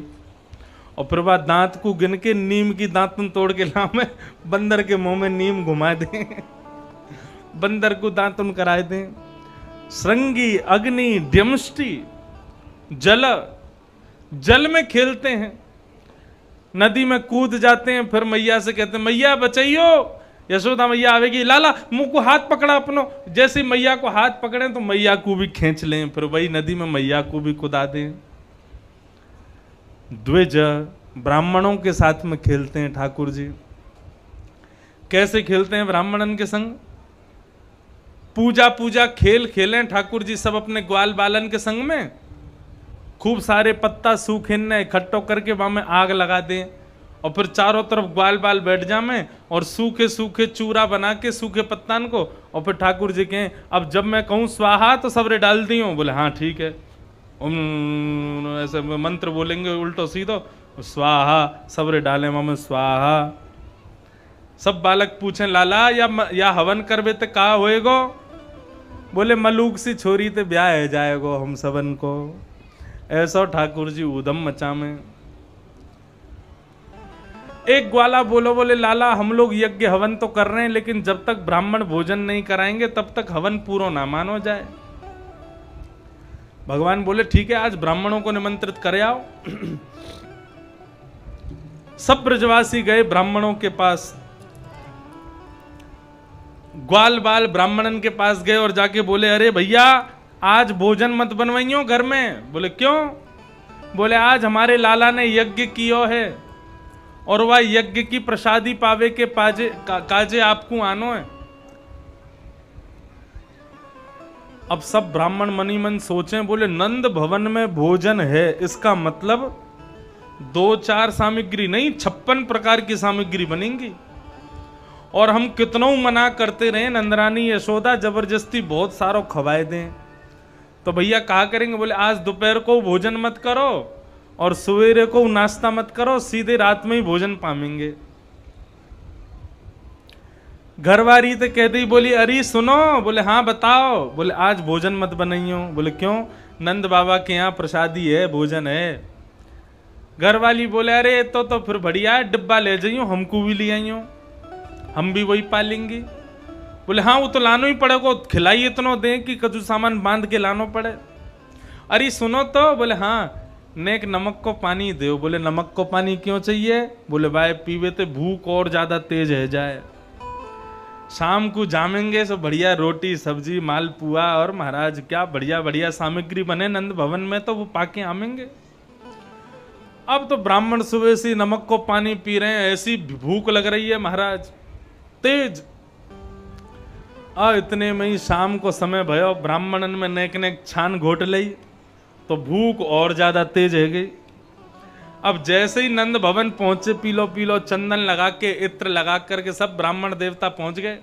और फिर बाद दांत को गिन के नीम की दांतन तोड़ के लामे, बंदर के मुंह में नीम घुमा दें, बंदर को दांतन कराए दें। श्रृंगी अग्नि ड्यमष्टि जल में खेलते हैं, नदी में कूद जाते हैं। फिर मैया से कहते हैं मैया बचाइयो। यशोदा मैया आवेगी, लाला मुंह को हाथ पकड़ा अपनो। जैसे मैया को हाथ पकड़े तो मैया को भी खींच लें, फिर वही नदी में मैया को भी कुदा दें। द्विज ब्राह्मणों के साथ में खेलते हैं ठाकुर जी। कैसे खेलते हैं ब्राह्मणन के संग? पूजा खेल खेलें ठाकुर जी सब अपने ग्वाल बालन के संग में। खूब सारे पत्ता सूखे ने इकट्ठो करके वहां में आग लगा दें और फिर चारों तरफ ग्वाल बाल बैठ जामे और सूखे सूखे चूरा बना के सूखे पत्तान को, और फिर ठाकुर जी कहें अब जब मैं कहूँ स्वाहा तो सबरे डाल दी हूँ। बोले हाँ ठीक है। ऐसे मंत्र बोलेंगे उल्टो सीधो, स्वाहा सबरे डाले मामे स्वाहा। सब बालक पूछें लाला या हवन करबे तो का होएगो? बोले मलूक सी छोरी ते ब्याह है जाएगो हम सबन को। ऐसा ठाकुर जी ऊधम मचा में। एक ग्वाला बोले लाला हम लोग यज्ञ हवन तो कर रहे हैं, लेकिन जब तक ब्राह्मण भोजन नहीं कराएंगे तब तक हवन पूरा ना मानो जाए। भगवान बोले ठीक है आज ब्राह्मणों को निमंत्रित कर आओ। सब ब्रजवासी गए ब्राह्मणों के पास। ग्वाल बाल ब्राह्मणन के पास गए और जाके बोले अरे भैया आज भोजन मत बनवाइयो घर में। बोले क्यों? बोले आज हमारे लाला ने यज्ञ कियो है और वह यज्ञ की प्रसादी पावे के काजे आपको आनो है। अब सब ब्राह्मण मनी मन सोचें, बोले नंद भवन में भोजन है, इसका मतलब 2-4 सामग्री नहीं 56 प्रकार की सामग्री बनेंगी। और हम कितनों मना करते रहे नंदरानी यशोदा जबरदस्ती बहुत सारो खवाए दें। तो भैया कहा करेंगे, बोले आज दोपहर को भोजन मत करो और सवेरे को नाश्ता मत करो, सीधे रात में ही भोजन पाएंगे। घरवारी तो कहती बोली अरे सुनो, बोले हाँ बताओ, बोले आज भोजन मत बनाइयो। बोले क्यों? नंद बाबा के यहाँ प्रसादी है, भोजन है। घरवाली बोले अरे तो फिर बढ़िया है, डिब्बा ले जाइयो, हमको भी ले आइयो, हम भी वही पालेंगे। बोले हाँ वो तो लानो ही पड़ेगा, खिलाई इतना दें कि कछु सामान बांध के लानो पड़े। अरे सुनो तो, बोले हाँ नेक नमक को पानी दो। बोले नमक को पानी क्यों चाहिए? बोले भाई पीवे तो भूख और ज्यादा तेज है जाए, शाम को जामेंगे सो बढ़िया रोटी सब्जी मालपुआ और महाराज क्या बढ़िया बढ़िया सामग्री बने नंद भवन में, तो वो पाके आमेंगे। अब तो ब्राह्मण सुबह से नमक को पानी पी रहे हैं, ऐसी भूख लग रही है महाराज तेज। इतने में ही शाम को समय भयो, ब्राह्मणन में नेक नेक छान घोट लई, तो भूख और ज्यादा तेज है गई। अब जैसे ही नंद भवन पहुंचे, पीलो पीलो चंदन लगा के इत्र लगा करके सब ब्राह्मण देवता पहुंच गए।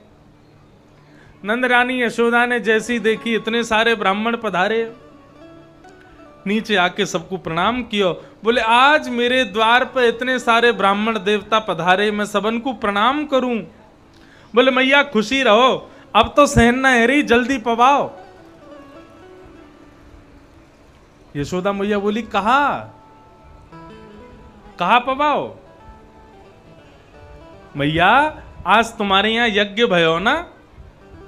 नंद रानी यशोदा ने जैसी देखी इतने सारे ब्राह्मण पधारे, नीचे आके सबको प्रणाम कियो। बोले आज मेरे द्वार पर इतने सारे ब्राह्मण देवता पधारे, मैं सबन को प्रणाम करूं। बोले मैया खुशी रहो, अब तो सहन न है रही, जल्दी पवाओ। यशोदा मैया बोली कहा पवाओ? मैया आज तुम्हारे यहाँ यज्ञ भयो ना,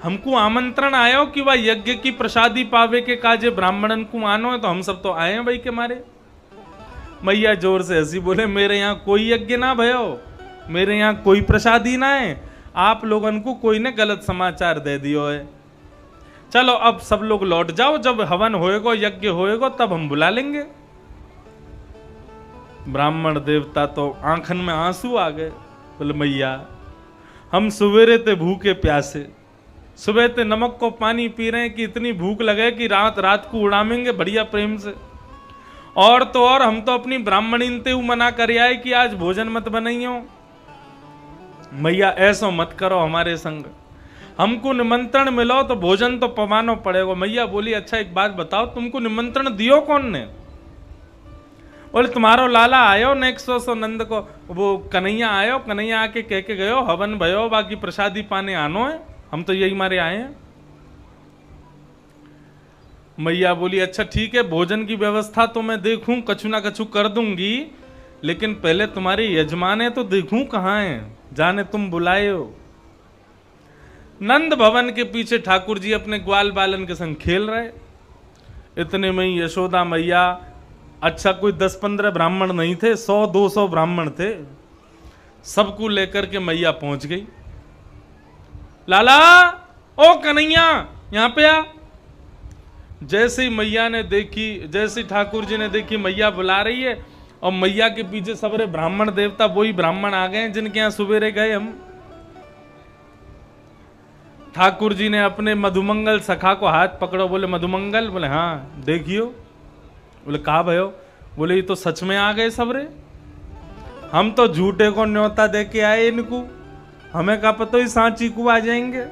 हमको आमंत्रण आयो कि वह यज्ञ की प्रसादी पावे के काजे ब्राह्मणन को आनो है, तो हम सब तो आए हैं भाई के मारे। मैया जोर से हंसी, बोले मेरे यहाँ कोई यज्ञ ना भयो, मेरे यहाँ कोई प्रसादी ना है, आप लोगन को कोई ने गलत समाचार दे दियो है। चलो अब सब लोग लौट जाओ, जब हवन होएगा यज्ञ होएगा तब हम बुला लेंगे। ब्राह्मण देवता तो आंखन में आंसू आ गए। बोले मैया हम सवेरे ते भूखे प्यासे, सुबह ते नमक को पानी पी रहे हैं कि इतनी भूख लगे कि रात रात को उड़ामेंगे बढ़िया प्रेम से। और तो और हम तो अपनी ब्राह्मणीन ते मना कर आए कि आज भोजन मत बनाइयो। मैया ऐसा मत करो हमारे संग, हमको निमंत्रण मिलो तो भोजन तो पवानो पड़ेगा। मैया बोली अच्छा एक बात बताओ, तुमको निमंत्रण दियो कौन ने? बोले तुम्हारो लाला आयो नेक सो नंद को, वो कन्हैया आयो, कन्हैया आके कह के गयो हवन भयो, बाकी प्रसादी पाने आनो है, हम तो यही मारे आए हैं। मैया बोली अच्छा ठीक है, भोजन की व्यवस्था तो मैं देखूं, कछु ना कछु कर दूंगी, लेकिन पहले तुम्हारे यजमान है तो देखूं कहाँ है, जाने तुम बुलाए हो। नंद भवन के पीछे ठाकुर जी अपने ग्वाल बालन के संग खेल रहे। इतने में ही यशोदा मैया, अच्छा कोई 10-15 ब्राह्मण नहीं थे, 100-200 ब्राह्मण थे, सबको लेकर के मैया पहुंच गई। लाला ओ कन्हैया यहां पे आ। जैसे ही मैया ने देखी, जैसे ठाकुर जी ने देखी मैया बुला रही है, और मैया के पीछे सबरे ब्राह्मण देवता वही ब्राह्मण आ गए जिनके यहां सुबेरे गए हम। ठाकुर जी ने अपने मधुमंगल सखा को हाथ पकड़ो, बोले मधुमंगल? बोले हाँ देखियो। बोले कहा भयो? बोले ये तो सच में आ गए सबरे, हम तो झूठे को न्योता दे के आए इनको, हमें क्या पता ही सांची को आ जाएंगे।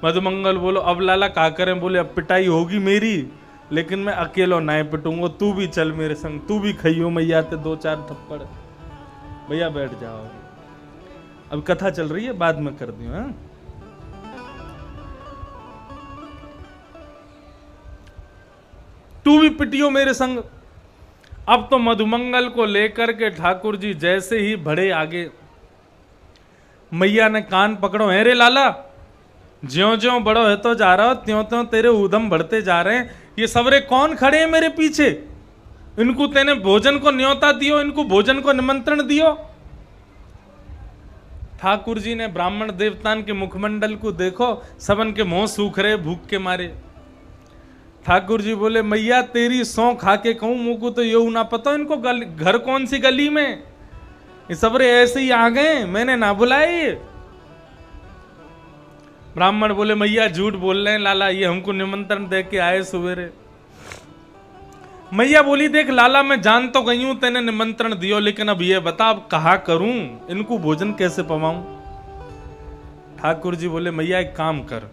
मधुमंगल बोलो अब लाला क्या करें? बोले अब पिटाई होगी मेरी, लेकिन मैं अकेलो नहीं पिटूंगा, तू भी चल मेरे संग, तू भी खाइयो मैया ते 2-4 थप्पड़। भैया बैठ जाओ, अब कथा चल रही है, बाद में कर दियो। हाँ तू भी पिटियो मेरे संग। अब तो मधुमंगल को लेकर के ठाकुर जी जैसे ही बढ़े आगे, मैया ने कान पकड़ो, है रे लाला, ज्यों ज्यों बड़ो है तो जा रहा हो, त्यों त्यों तेरे उधम बढ़ते जा रहे हैं। ये सबरे कौन खड़े हैं मेरे पीछे? इनको तेने भोजन को न्योता दियो, इनको भोजन को निमंत्रण दियो। ठाकुर जी ने ब्राह्मण देवतान के मुखमंडल को देखो, सबन के मुंह सूख रहे भूख के मारे। ठाकुर जी बोले मैया तेरी सौ खा के कहूं, मुंह को तो ये ना पता इनको घर कौन सी गली में, ये सबरे ऐसे ही आ गए, मैंने ना बुलाए। ब्राह्मण बोले मैया झूठ बोल रहे हैं लाला, ये हमको निमंत्रण दे के आए सवेरे। मैया बोली देख लाला मैं जान तो गई हूं तेने निमंत्रण दियो, लेकिन अब ये बता अब कहा करूं, इनको भोजन कैसे पवाऊं? ठाकुर जी बोले मैया एक काम कर,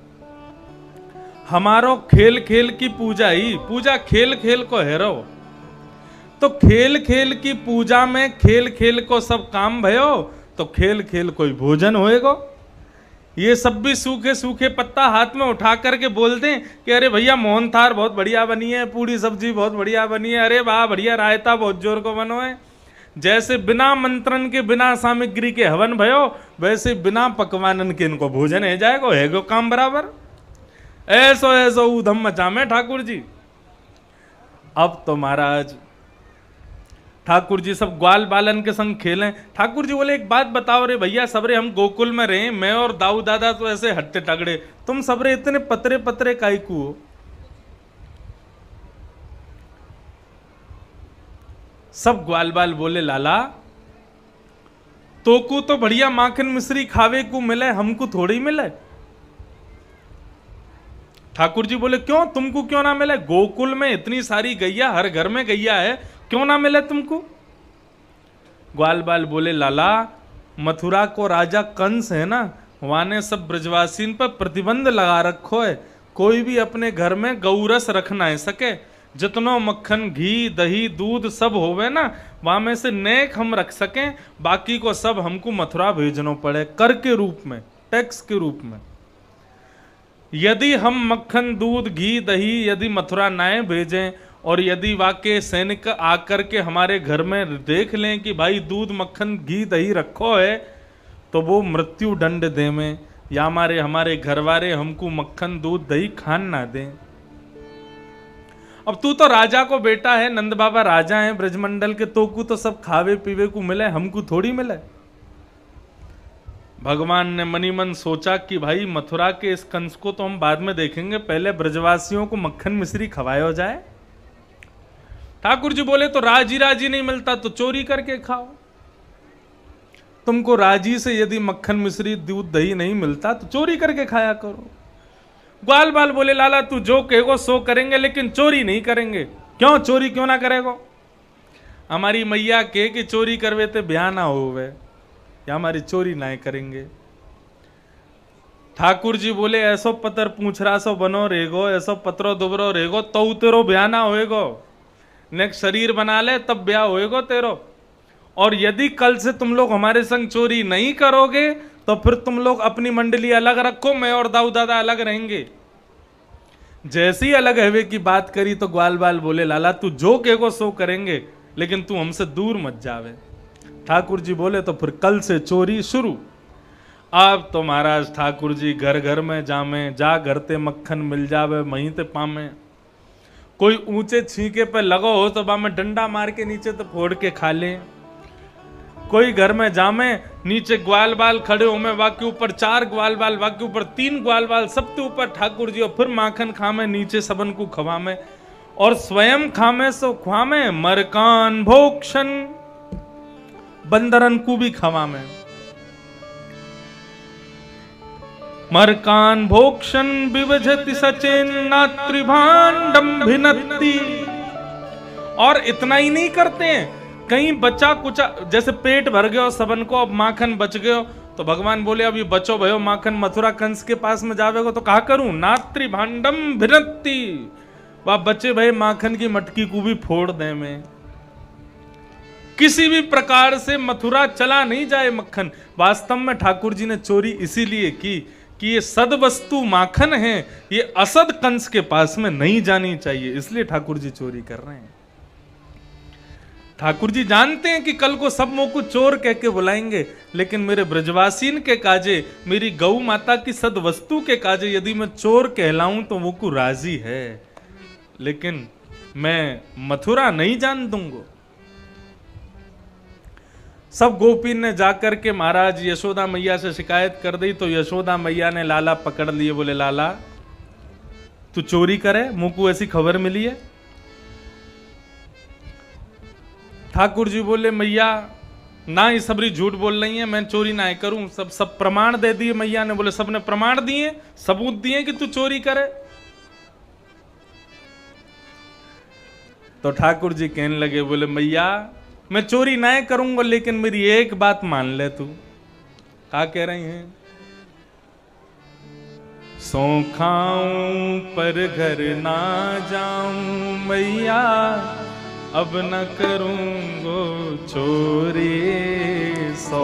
हमारो खेल खेल की पूजा ही पूजा खेल खेल को हेरो। तो खेल खेल की पूजा में खेल खेल को सब काम भयो तो खेल खेल कोई भोजन होएगा। ये सब भी सूखे सूखे पत्ता हाथ में उठा करके बोल दें कि अरे भैया मोहन थार बहुत बढ़िया बनी है, पूरी सब्जी बहुत बढ़िया बनी है, अरे वाह बढ़िया रायता बहुत जोर को बनो है। जैसे बिना मंत्रण के बिना सामग्री के हवन भयो वैसे बिना पकवानन के इनको भोजन है जाएगा, है गो काम बराबर। ऐसो ऐसो ऊधम मचा में ठाकुर जी। अब तो महाराज ठाकुर जी सब ग्वाल बालन के संग खेलें। ठाकुर जी बोले एक बात बताओ रे भैया, सबरे हम गोकुल में रहे, मैं और दाऊ दादा तो ऐसे हट्टे टगड़े, तुम सबरे इतने पतरे पतरे काईकू हो। सब ग्वाल बाल बोले लाला तोकू तो बढ़िया माखन मिश्री खावे को मिले, हमको थोड़ी मिले। ठाकुर जी बोले क्यों, तुमको क्यों ना मिले? गोकुल में इतनी सारी गैया, हर घर में गैया है, क्यों ना मिले तुमको? ग्वाल बाल बोले लाला मथुरा को राजा कंस है ना, वहां ने सब ब्रजवासीन पर प्रतिबंध लगा रखो है, कोई भी अपने घर में गौरस रख ना सके। जितनो मक्खन घी दही दूध सब होवे ना वहां में से नेक हम रख सकें, बाकी को सब हमको मथुरा भेजनो पड़े कर के रूप में, टैक्स के रूप में। यदि हम मक्खन दूध घी दही यदि मथुरा नाए भेजें और यदि वाकई सैनिक आकर के हमारे घर में देख लें कि भाई दूध मक्खन घी दही रखो है, तो वो मृत्यु दंड दे में या हमारे घर वाले हमको मक्खन दूध दही खान ना दें। अब तू तो राजा को बेटा है, नंद बाबा राजा हैं ब्रजमंडल के, तो को तो सब खावे पीवे को मिले, हमको थोड़ी मिले। भगवान ने मनी मन सोचा कि भाई मथुरा के इस कंस को तो हम बाद में देखेंगे, पहले ब्रजवासियों को मक्खन मिश्री खवाया जाए। ठाकुर जी बोले तो राजी राजी नहीं मिलता तो चोरी करके खाओ। तुमको राजी से यदि मक्खन मिश्री दूध दही नहीं मिलता तो चोरी करके खाया करो। ग्वाल बाल बोले लाला तू जो कहेगो सो करेंगे, लेकिन चोरी नहीं करेंगे। क्यों चोरी क्यों ना करेगो? हमारी मैया के कि चोरी करवे ते ब्याह ना होवे, या हमारी चोरी ना करेंगे। ठाकुर जी बोले ऐसो पतर पूछरा सो बनो रेगो, ऐसो पत्रो दुबरो रेगो तो तेरो ब्याह ना होएगो, नेक्स्ट शरीर बना ले तब ब्याह होएगो तेरो। और यदि कल से तुम लोग हमारे संग चोरी नहीं करोगे तो फिर तुम लोग अपनी मंडली अलग रखो, मैं और दाऊ दादा अलग रहेंगे। जैसी ही अलग हवे की बात करी तो ग्वाल बाल बोले लाला तू जो कहेगो सो करेंगे, लेकिन तू हमसे दूर मत जावे। ठाकुर जी बोले तो फिर कल से चोरी शुरू। अब तो महाराज ठाकुर जी घर घर में जामे, जा घर ते मक्खन मिल जावे वहीं ते पामे। कोई ऊंचे छींके पे लगो हो तो बा में डंडा मार के नीचे तो फोड़ के खा ले। कोई घर में जामे नीचे ग्वाल बाल खड़े हो में, वाके ऊपर 4 ग्वाल बाल, वाके ऊपर 3 ग्वाल बाल, सबके ऊपर ठाकुर जी और फिर माखन खामे, नीचे सबन को खवामे और स्वयं खामे सो ख्वामे, मरकान भोक्षण बंदरन को भी खवामे। मरकान भोक्षण विभजति सचेन नात्रिभांडम भिनत्ति। और इतना ही नहीं करते हैं, कहीं बचा कुचा, जैसे पेट भर गयो सबन को, अब माखन बच गयो तो भगवान बोले अब ये बचो भयो माखन मथुरा कंस के पास में जावेगो तो कहा करूं, नात्री भांडम भिनत्ति, वह बचे भय माखन की मटकी को भी फोड़ दे में। किसी भी प्रकार से मथुरा चला नहीं जाए मक्खन। वास्तव में ठाकुर जी ने चोरी इसीलिए की कि ये सद वस्तु माखन है, ये असद कंस के पास में नहीं जानी चाहिए, इसलिए ठाकुर जी चोरी कर रहे हैं। ठाकुर जी जानते हैं कि कल को सब मुंह को चोर कह के बुलाएंगे, लेकिन मेरे ब्रजवासीन के काजे, मेरी गौ माता की सद वस्तु के काजे यदि मैं चोर कहलाऊं तो वो को राजी है, लेकिन मैं मथुरा नहीं जान दूंगा। सब गोपी ने जाकर के महाराज यशोदा मैया से शिकायत कर दी तो यशोदा मैया ने लाला पकड़ लिए, बोले लाला तू चोरी करे, मुंह को ऐसी खबर मिली है। ठाकुर जी बोले मैया ना ही सबरी झूठ बोल रही है, मैं चोरी ना करूं, सब प्रमाण दे दिए। मैया ने बोले सबने प्रमाण दिए, सबूत दिए कि तू चोरी करे। तो ठाकुर जी कहने लगे, बोले मैया मैं चोरी ना करूंगा, लेकिन मेरी एक बात मान ले तू। क्या कह रही हैं? सौ खाऊं पर घर ना जाऊं मैया, अब न करूंगो चोरी। सौ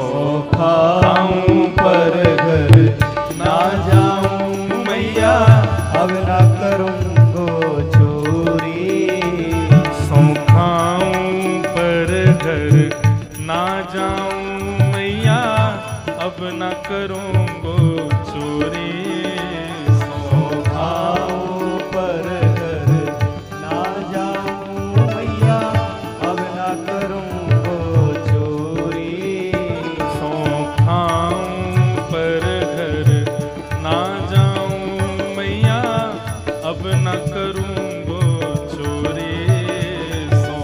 खाऊं पर घर ना जाऊं मैया, अब ना करूंगो चोरी। सौ खाऊं पर घर ना जाऊं मैया, अब न करूंगो चोरी। सौ खाऊं पर घर ना जाऊं मैया, अब ना करूंगो चोरी। सौ खाऊं पर घर ना जाऊं मैया, अब न करूंगो चोरी। सौ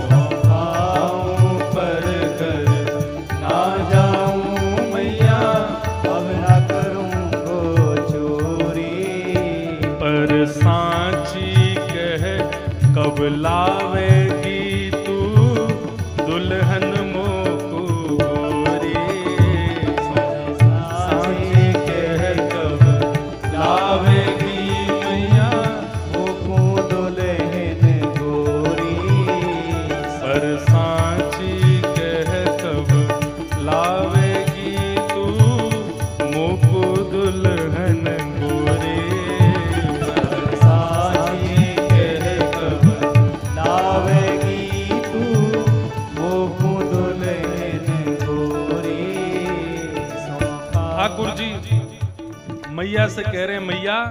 खाऊं पर घर ना जाऊं मैया, अब ना करूंगो चोरी। पर सांची कह कब लावेगी तू दुल्हन मोको गोरी। सांची कह कब लावेगी मैया, मोको दुल्हन गोरी। पर सांची कह कब लावेगी तू मोको दुल्हन गोरी। साची कह कब लावेगी तू, मोको दुल्हन गोरी। ठाकुर जी मैया से कह रहे हैं, मैया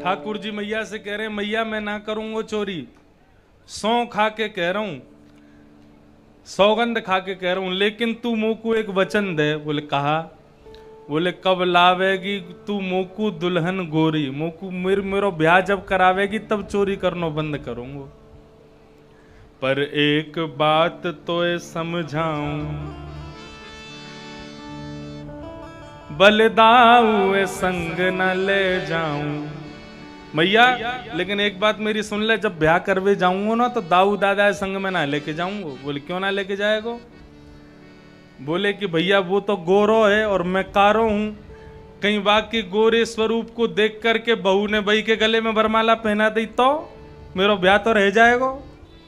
ठाकुर जी मैया से कह रहे हैं, मैया मैं ना करूंगा चोरी। सौ खा के कह रहा हूं, सौगंध खा के कह रहा हूं, लेकिन तू मोको एक वचन दे। बोले कहा? बोले कब लावेगी तू मोकू दुल्हन गोरी। मोकू मेरो ब्याह जब करावेगी तब चोरी करनो बंद करूंगा। पर एक बात तो समझाऊं, बलदाऊ संग न ले जाऊं। मैया लेकिन एक बात मेरी सुन ले, जब ब्याह करवे जाऊंगा ना तो दाऊ दादा संग में ना लेके जाऊंगा। बोले क्यों ना लेके जाएगो? बोले कि भैया वो तो गोरो है और मैं कारो हूं, कहीं बाकी गोरे स्वरूप को देख करके बहू ने भाई के गले में वरमाला पहना दी तो मेरो ब्याह तो रह जाएगो,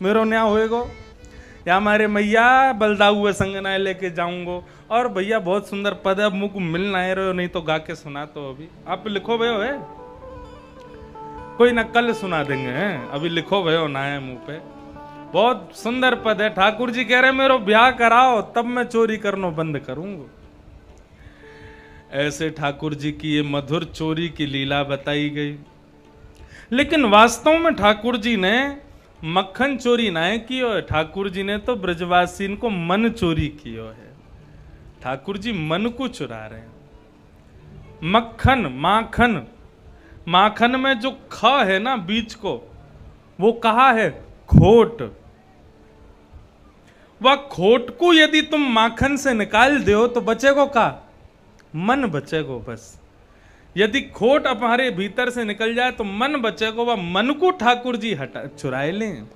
मेरो न्याय होएगो। या हमारे मैया बलदाऊ संग ना लेके जाऊंगो। और भैया बहुत सुंदर पद है, अब मुझको मिल ना रहे हो, नहीं तो गा के सुना। तो अभी आप लिखो भयो है, कोई ना कल सुना देंगे हैं? अभी लिखो भयो ना है मुंह पे। बहुत सुंदर पद है। ठाकुर जी कह रहे मेरो ब्याह कराओ तब मैं चोरी करना बंद करूंगा। ऐसे ठाकुर जी की ये मधुर चोरी की लीला बताई गई। लेकिन वास्तव में ठाकुर जी ने मक्खन चोरी ना कियो है, ठाकुर जी ने तो ब्रजवासी को मन चोरी कियो है। ठाकुर जी मन को चुरा रहे हैं। मक्खन माखन, माखन में जो ख है ना बीच को, वो कहा है खोट। वह खोट को यदि तुम माखन से निकाल दो तो बचेगो का? मन बचेगो बस। यदि खोट हमारे भीतर से निकल जाए तो मन बचेगो। वह मन को ठाकुर जी हटा चुराए लें,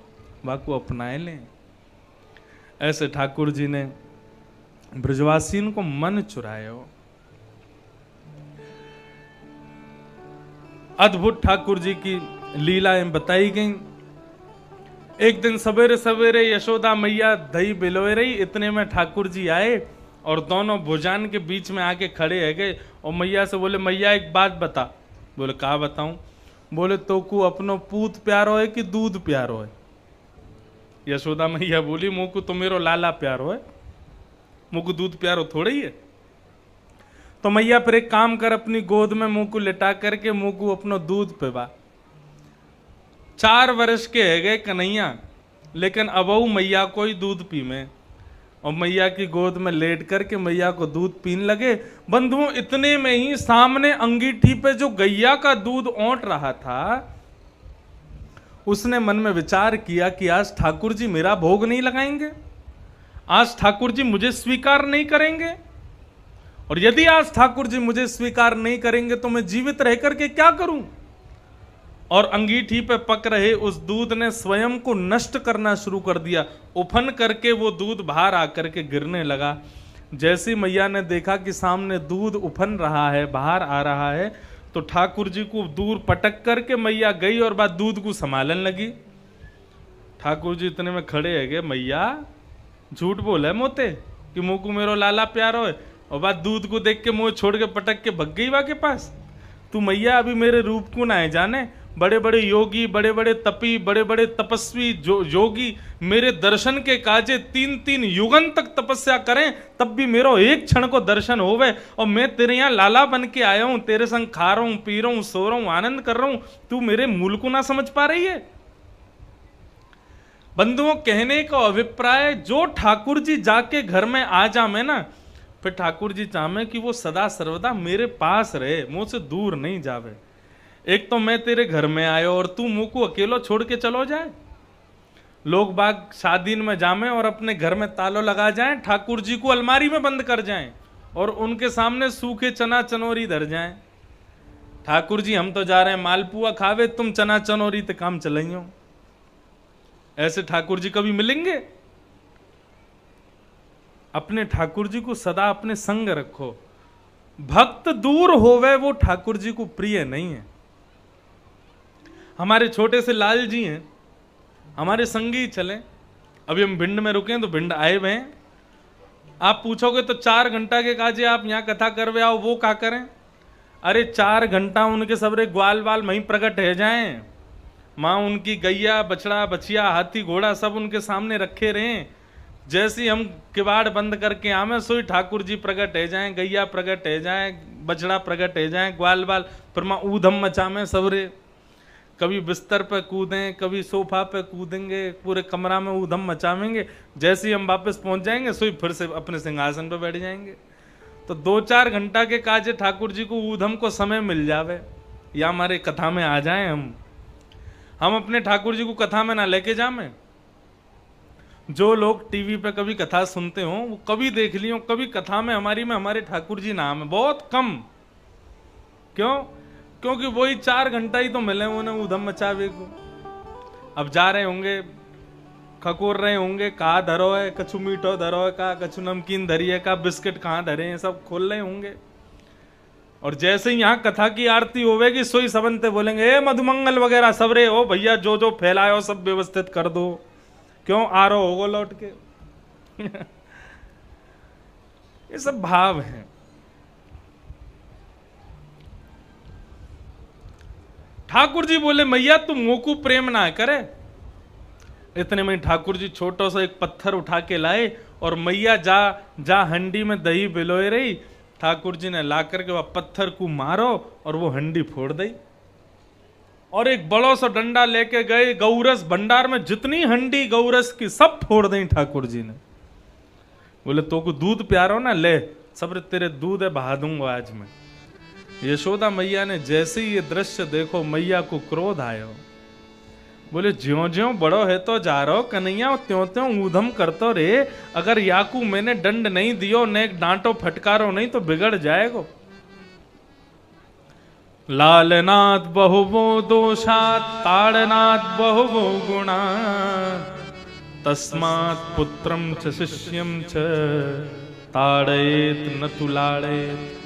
वह को अपनाए लें। ऐसे ठाकुर जी ने ब्रजवासियों को मन चुराए हो। अद्भुत ठाकुर जी की लीलाएं बताई गईं। एक दिन सवेरे सवेरे यशोदा मैया दही बिलोए रही, इतने में ठाकुर जी आए और दोनों भुजान के बीच में आके खड़े है गए और मैया से बोले मैया एक बात बता। बोले कहा बताऊं? बोले तो को अपनो पूत प्यारो है कि दूध प्यारो है? यशोदा मैया बोली मुँह को तो मेरो लाला प्यारो है, मुँह को दूध प्यारो थोड़ा ही है। तो मैया फिर एक काम कर, अपनी गोद में मुंह को लिटा करके मुंह को अपनो दूध पिवा। 4 वर्ष के है गए कन्हैया, लेकिन अबऊ मैया को ही दूध पीवे और मैया की गोद में लेट करके मैया को दूध पीने लगे। बंधुओं, इतने में ही सामने अंगीठी पे जो गैया का दूध औंट रहा था, उसने मन में विचार किया कि आज ठाकुर जी मेरा भोग नहीं लगाएंगे, आज ठाकुर जी मुझे स्वीकार नहीं करेंगे, और यदि आज ठाकुर जी मुझे स्वीकार नहीं करेंगे तो मैं जीवित रह करके क्या करूं। और अंगीठी पे पक रहे उस दूध ने स्वयं को नष्ट करना शुरू कर दिया। उफन करके वो दूध बाहर आकर के गिरने लगा। जैसी मैया ने देखा कि सामने दूध उफन रहा है, बाहर आ रहा है, तो ठाकुर जी को दूर पटक करके मैया गई और बाद दूध को संभालन लगी। ठाकुर जी इतने में खड़े है गए, मैया झूठ बोले मोते कि मुँह को मेरो लाला प्यारो है, और बाद दूध को देख के मुँह छोड़ के पटक के भग गई बा के पास। तू मैया अभी मेरे रूप को ना है जाने, बड़े बड़े योगी, बड़े बड़े तपी, बड़े बड़े तपस्वी योगी मेरे दर्शन के काजे 3-3 युगन तक तपस्या करें, तब भी मेरो एक क्षण को दर्शन होवे, और मैं तेरे यहाँ लाला बन के आया हूं, तेरे संग खा रहा हूं, पी रहा हूं, सो रहा हूं, आनंद कर रहा हूं, तू मेरे मूल को ना समझ पा रही है। बंधुओं, कहने का अभिप्राय, जो ठाकुर जी जाके घर में आ जामे ना, फिर ठाकुर जी चाहे कि वो सदा सर्वदा मेरे पास रहे, मुंह से दूर नहीं जावे। एक तो मैं तेरे घर में आयो और तू मुंह को अकेलो छोड़ के चलो जाए। लोग बाग शादी में जामे और अपने घर में तालो लगा जाएं, ठाकुर जी को अलमारी में बंद कर जाएं और उनके सामने सूखे चना चनोरी धर जाएं। ठाकुर जी हम तो जा रहे हैं मालपुआ खावे, तुम चना चनोरी ते काम चलाइयो। ऐसे ठाकुर जी कभी मिलेंगे? अपने ठाकुर जी को सदा अपने संग रखो। भक्त दूर होवे वो ठाकुर जी को प्रिय नहीं है। हमारे छोटे से लाल जी हैं, हमारे संगी ही चले। अभी हम भिंड में रुके हैं तो भिंड आए हुए हैं। आप पूछोगे तो 4 घंटा के काजे आप यहाँ कथा करवे आओ, वो क्या करें? अरे 4 घंटा उनके सबरे ग्वाल बाल वहीं प्रकट है जाएं, माँ उनकी गैया बछड़ा बछिया हाथी घोड़ा सब उनके सामने रखे रहें। जैसे हम किवाड़ बंद करके आमे सोई ठाकुर जी प्रकट है जाएं, गैया प्रकट है जाएं, बछड़ा प्रकट है जाएं, ग्वाल बाल फिर माँ ऊधम मचामे सबरे। कभी बिस्तर पे कूदें, कभी सोफा पे कूदेंगे, पूरे कमरा में ऊधम मचावेंगे। जैसे ही हम वापस पहुंच जाएंगे सोई फिर से अपने सिंहासन पे बैठ जाएंगे। तो 2-4 घंटा के काजे ठाकुर जी को ऊधम को समय मिल जावे या हमारे कथा में आ जाए। हम अपने ठाकुर जी को कथा में ना लेके जामे। जो लोग टीवी पे कभी कथा सुनते हो वो कभी देख लियो, कभी कथा में हमारे ठाकुर जी नाम है, बहुत कम। क्यों? क्योंकि वही 4 घंटा ही तो मिले उन्हें ऊधम मचावे को। अब जा रहे होंगे, खकोर रहे होंगे, कहाँ धरो है, कछु मीठो धरो है, का कछु नमकीन धरी है, का बिस्किट कहाँ धरे हैं, सब खोल रहे होंगे। और जैसे ही यहाँ कथा की आरती होवेगी सोई सबनते बोलेंगे ए मधुमंगल वगैरह सब रे हो भैया, जो जो फैलायो सब व्यवस्थित कर दो। क्यों? आ रहा होगो लौट के। ये सब भाव है। ठाकुर जी बोले मैया तू मोकू प्रेम ना करे। इतने में ठाकुर जी छोटा सा एक पत्थर उठा के लाए और मैया जा हंडी में दही बिलोए रही। ठाकुर जी ने ला करके वह पत्थर को मारो और वो हंडी फोड़ दी। और एक बड़ो सा डंडा लेके गए, गौरस भंडार में जितनी हंडी गौरस की सब फोड़ दी ठाकुर जी ने। बोले तो को दूध प्यारो ना, ले सब तेरे दूध है बहा दूंगा आज मैं। यशोदा मैया ने जैसे ही ये दृश्य देखो मैया को क्रोध आयो। बोले ज्यों ज्यों बड़ो है तो जा रहो कन्हैया, त्यों त्यों ऊधम करतो रे। अगर याकू मैंने दंड नहीं दियो, ने डांटो फटकारो नहीं तो बिगड़ जाएगो। लालनाथ बहुवो दोषात ताड़नाथ बहुवो गुणा, तस्मात् पुत्रम च शिष्यम च ताड़ेत न तु लाड़ेत।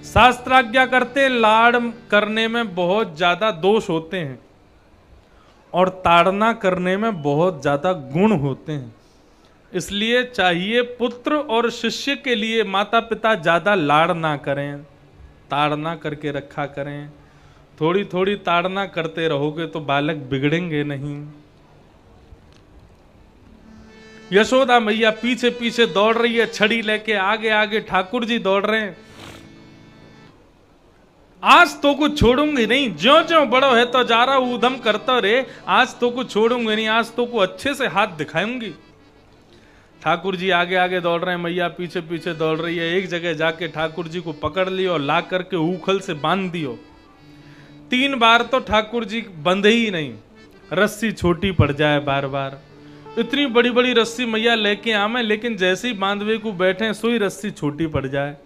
शास्त्राज्ञा करते लाड़ करने में बहुत ज्यादा दोष होते हैं और ताड़ना करने में बहुत ज्यादा गुण होते हैं। इसलिए चाहिए पुत्र और शिष्य के लिए माता पिता ज्यादा लाड़ ना करें, ताड़ना करके रखा करें। थोड़ी थोड़ी ताड़ना करते रहोगे तो बालक बिगड़ेंगे नहीं। यशोदा मैया पीछे पीछे दौड़ रही है, छड़ी लेके आगे आगे ठाकुर जी दौड़ रहे हैं। आज तो कुछ छोड़ूंगी नहीं, ज्यो ज्यो बड़ो है तो जा रहा ऊधम करता रे, आज तो कुछ छोड़ूंगी नहीं, आज तो को अच्छे से हाथ दिखाऊंगी। ठाकुर जी आगे आगे दौड़ रहे हैं, मैया पीछे पीछे दौड़ रही है। एक जगह जाके ठाकुर जी को पकड़ लियो और ला करके उखल से बांध दियो। 3 बार तो ठाकुर जी बंधे ही नहीं, रस्सी छोटी पड़ जाए बार बार। इतनी बड़ी बड़ी रस्सी मैया लेके आवे, लेकिन जैसे ही बांधवे को बैठे सोई रस्सी छोटी पड़ जाए।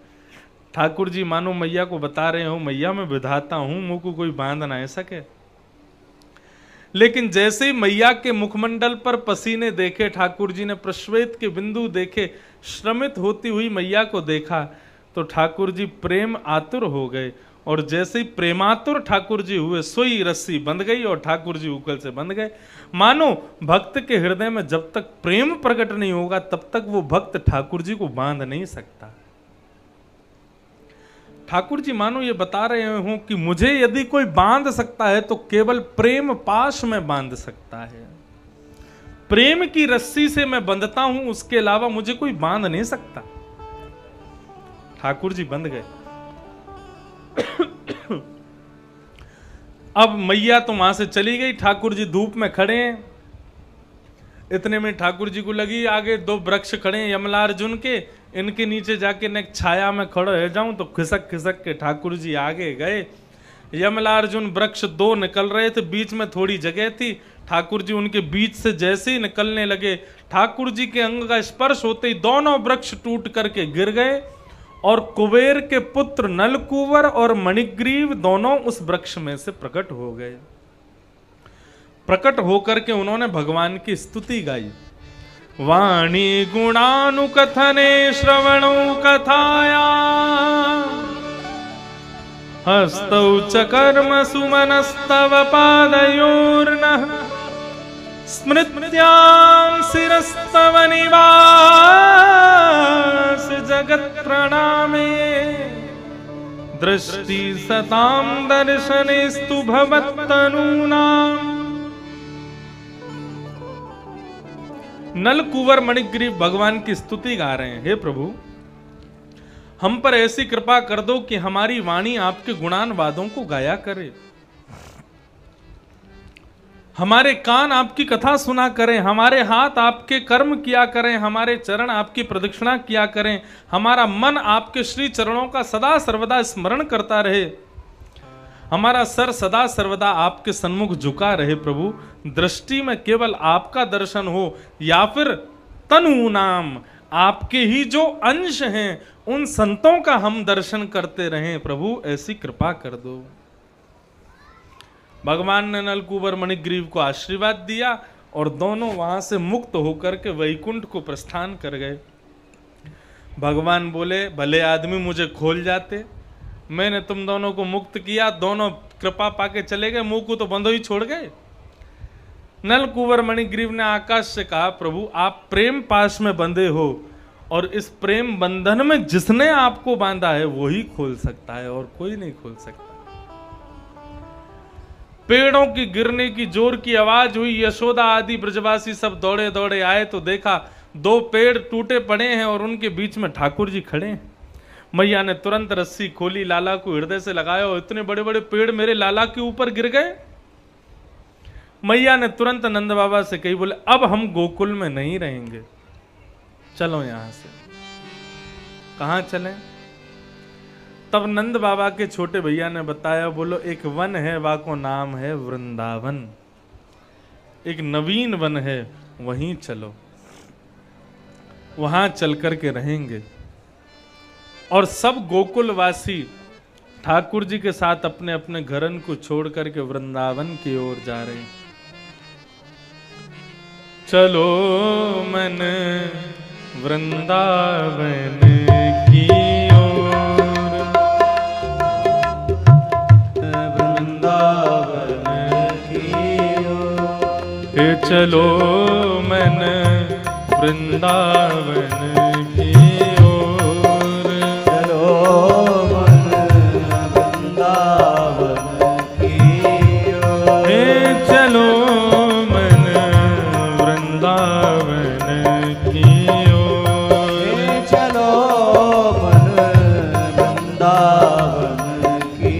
ठाकुर जी मानो मैया को बता रहे हो, मैया मैं विधाता हूं, मुंह को कोई बांध ना सके। लेकिन जैसे ही मैया के मुखमंडल पर पसीने देखे, ठाकुर जी ने प्रश्वेत के बिंदु देखे, श्रमित होती हुई मैया को देखा, तो ठाकुर जी प्रेम आतुर हो गए। और जैसे ही प्रेमातुर ठाकुर जी हुए, सोई रस्सी बंध गई और ठाकुर जी उकल से बंध गए। मानो भक्त के हृदय में जब तक प्रेम प्रकट नहीं होगा तब तक वो भक्त ठाकुर जी को बांध नहीं सकता। ठाकुर जी मानो ये बता रहे हो कि मुझे यदि कोई बांध सकता है तो केवल प्रेम पाश में बांध सकता है। प्रेम की रस्सी से मैं बंधता हूं, उसके अलावा मुझे कोई बांध नहीं सकता। ठाकुर जी बंध गए। अब मैया तो वहां से चली गई, ठाकुर जी धूप में खड़े हैं। इतने में ठाकुर जी को लगी आगे 2 वृक्ष खड़े हैं यमलार्जुन के, इनके नीचे जाके न छाया में खड़े हो जाऊं, तो खिसक खिसक के ठाकुर जी आगे गए। यमलार्जुन वृक्ष 2 निकल रहे थे, बीच में थोड़ी जगह थी। ठाकुर जी उनके बीच से जैसे ही निकलने लगे, ठाकुर जी के अंग का स्पर्श होते ही दोनों वृक्ष टूट करके गिर गए और कुबेर के पुत्र नलकुवर और मणिग्रीव दोनों उस वृक्ष में से प्रकट हो गए। प्रकट होकर के उन्होंने भगवान की स्तुति गाई। वाणी गुणानुकथने श्रवणो कथाया, हस्तौ च कर्म सुमनस्तव पादयोर्नः, स्मृत्यां शिरस्तव निवास जगत् प्रणामे, दृष्टि सतां दर्शनेस्तु भवत्तनूनाम्। नलकुवर मणिग्रीव भगवान की स्तुति गा रहे हैं। हे प्रभु, हम पर ऐसी कृपा कर दो कि हमारी वाणी आपके गुणानवादों को गाया करे, हमारे कान आपकी कथा सुना करें, हमारे हाथ आपके कर्म किया करें, हमारे चरण आपकी प्रदक्षिणा किया करें, हमारा मन आपके श्री चरणों का सदा सर्वदा स्मरण करता रहे, हमारा सर सदा सर्वदा आपके सन्मुख झुका रहे। प्रभु, दृष्टि में केवल आपका दर्शन हो या फिर तनु नाम आपके ही जो अंश हैं उन संतों का हम दर्शन करते रहें। प्रभु, ऐसी कृपा कर दो। भगवान ने नलकुबर मणिग्रीव को आशीर्वाद दिया और दोनों वहां से मुक्त होकर के वैकुंठ को प्रस्थान कर गए। भगवान बोले, भले आदमी मुझे खोल जाते, मैंने तुम दोनों को मुक्त किया, दोनों कृपा पाके चले गए, मुंह को तो बंधो ही छोड़ गए। नलकुबर मणिग्रीव ने आकाश से कहा, प्रभु आप प्रेम पाश में बंधे हो और इस प्रेम बंधन में जिसने आपको बांधा है वो ही खोल सकता है और कोई नहीं खोल सकता। पेड़ों की गिरने की जोर की आवाज हुई, यशोदा आदि ब्रजवासी सब दौड़े दौड़े आए तो देखा 2 पेड़ टूटे पड़े हैं और उनके बीच में ठाकुर जी खड़े हैं। मैया ने तुरंत रस्सी खोली, लाला को हृदय से लगाया और इतने बड़े बड़े पेड़ मेरे लाला के ऊपर गिर गए। मैया ने तुरंत नंद बाबा से कही, बोले अब हम गोकुल में नहीं रहेंगे, चलो यहां से। कहां चलें? तब नंद बाबा के छोटे भैया ने बताया, बोलो एक वन है, वाको नाम है वृंदावन, एक नवीन वन है, वहीं चलो, वहां चल करके रहेंगे। और सब गोकुलवासी ठाकुर जी के साथ अपने अपने घरन को छोड़ करके वृंदावन की ओर जा रहे हैं। चलो मन वृंदावन की ओर, वृंदावन की ओर, चलो मन वृंदावन की ओर, चलो मन वृंदावन की ओर, चलो मन वृंदावन की ओर, चलो मन वृंदावन की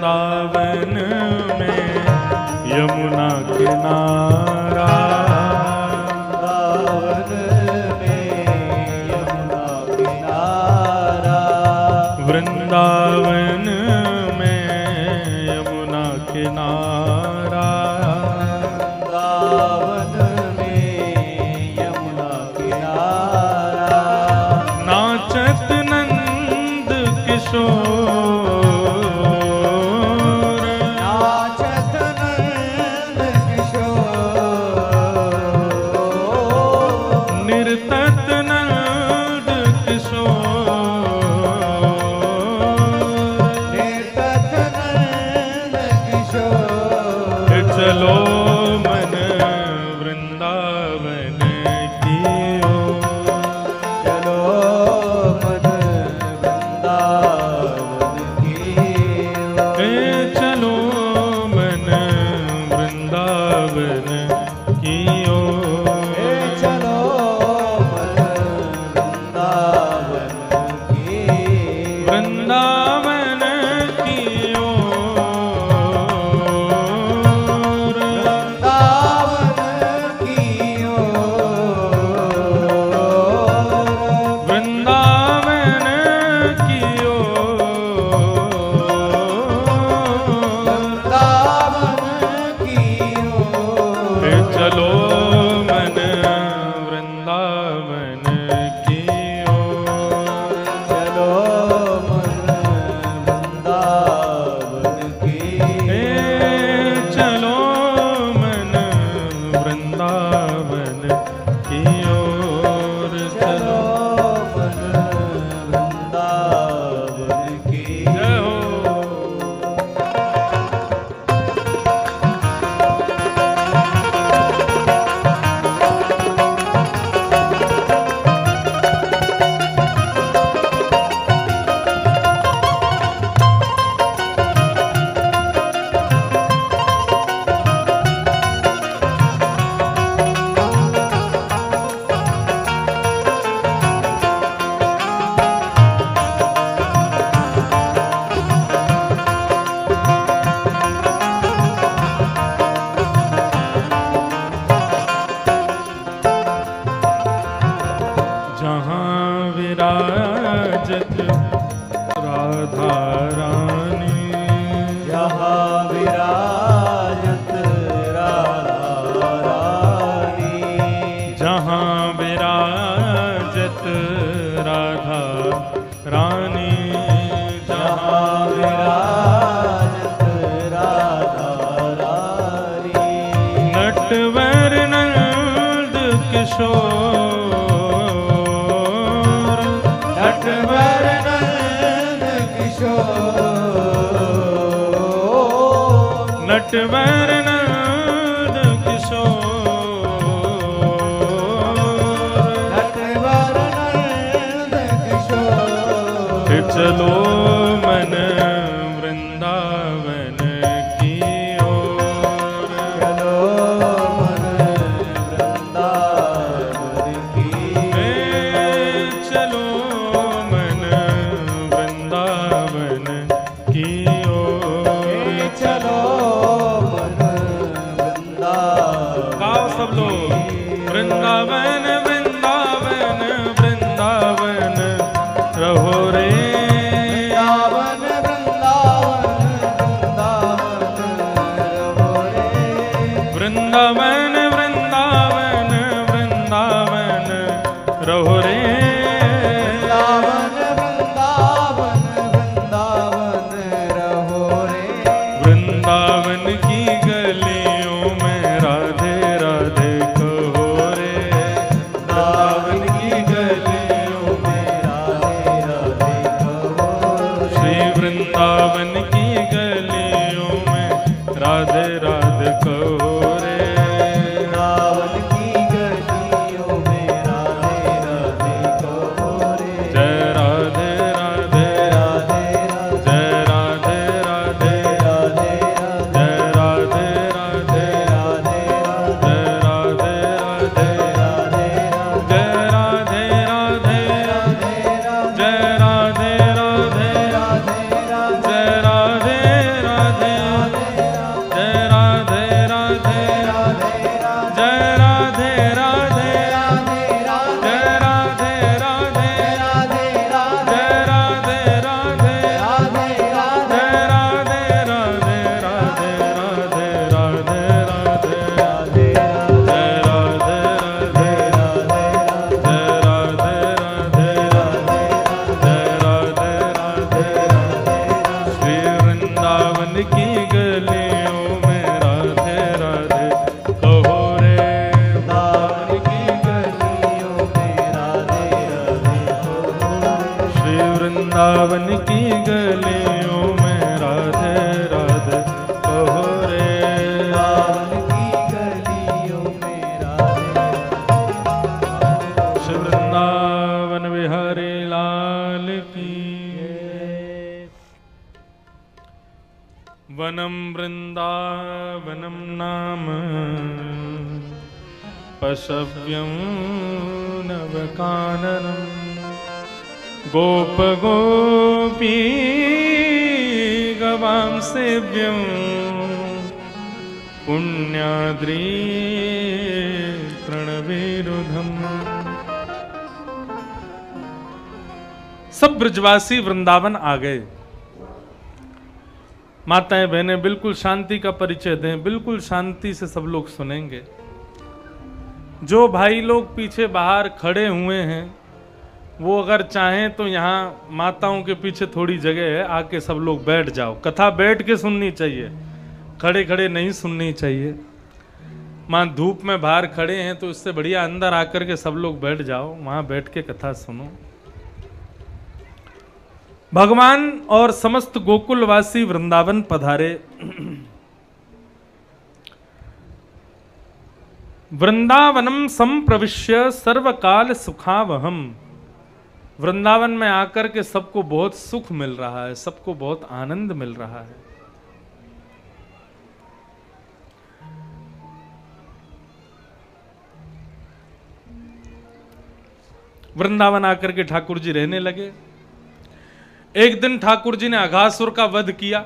वृंदावन में यमुना किनारा, वृंदावन में यमुना किनारा, वृंदावन में यमुना किनारा, वृंदावन में यमुना किनारा, नाचत नंद किशोर, नाचत नंद किशोर, निर्तत नंद किशोर, निर्तत नंद किशोर, चलो मन वृंदावन की ओर, चलो मन वृंदावन की ओर, चलो मन वृंदावन की ओर, चलो मन वृंदावन की वृंदावन की ओर, वृंदावन की ओर, वृंदावन की ओर, वृंदावन की ओर, चलो मन वृंदावन की ओर, चलो मन वृंदावन की चलो मन वृंदावन की ओर, चलो मन वृंदावन की जय हो। जहाँ विराजत राधा रानी, यहाँ विराजत राधा रानी, जहाँ विराजत राधा रानी, जहाँ जहाँ विराजत राधा रानी, नटवर नंद किशोर, नटवर नंद किशोर, नटवर नंद किशोर, नटवर नंद किशोर, चलो मन वृंदावन की ओर, चलो मन वृंदावन की चलो मन वृंदावन की ओर, चलो मन वृंदावन गाओ सब लोग, वृंदावन वृंदावन वृंदावन रहो रे, वृंदावन वृंदावन वृंदावन रहो रे, वृंदावन वृंदावन वृंदावन रहो रे, वृंदावन वृंदावन रहो रे, वृंदावन की गलियों में राधे राधे कहो रे, वृंदावन की गलियों में राधे राधे कहो रे, श्री वृंदावन की गलियों में राधे राधे कहो रे, वृंदावन की गलियों में राधे राधे कहो रे, जय राधे राधे राधे जय राधे राधे राधे जय राधे राधे राधे जय राधे राधे राधे जय राधे राधे राधे जय राधे राधे राधे जय राधे वृंदावन की गलियों में राधे राधे कहो रे। वृंदावन की गलियों में राधे श्री वृंदावन बिहारी लाल की। वनम वृंदावनम नाम पशव्यं नवकाननम् गोप गोपी गवां सेव्यं पुण्याद्री प्रणवेरुधम। सब ब्रजवासी वृंदावन आ गए। माताएं बहनें बिल्कुल शांति का परिचय दें, बिल्कुल शांति से सब लोग सुनेंगे। जो भाई लोग पीछे बाहर खड़े हुए हैं वो अगर चाहें तो यहाँ माताओं के पीछे थोड़ी जगह है, आके सब लोग बैठ जाओ। कथा बैठ के सुननी चाहिए, खड़े खड़े नहीं सुननी चाहिए। माँ धूप में बाहर खड़े हैं तो इससे बढ़िया अंदर आकर के सब लोग बैठ जाओ, वहां बैठ के कथा सुनो। भगवान और समस्त गोकुलवासी वृंदावन पधारे। वृंदावनम संप्रविश्य सर्वकाल सुखावहम। वृंदावन में आकर के सबको बहुत सुख मिल रहा है, सबको बहुत आनंद मिल रहा है। वृंदावन आकर के ठाकुर जी रहने लगे। एक दिन ठाकुर जी ने अघासुर का वध किया।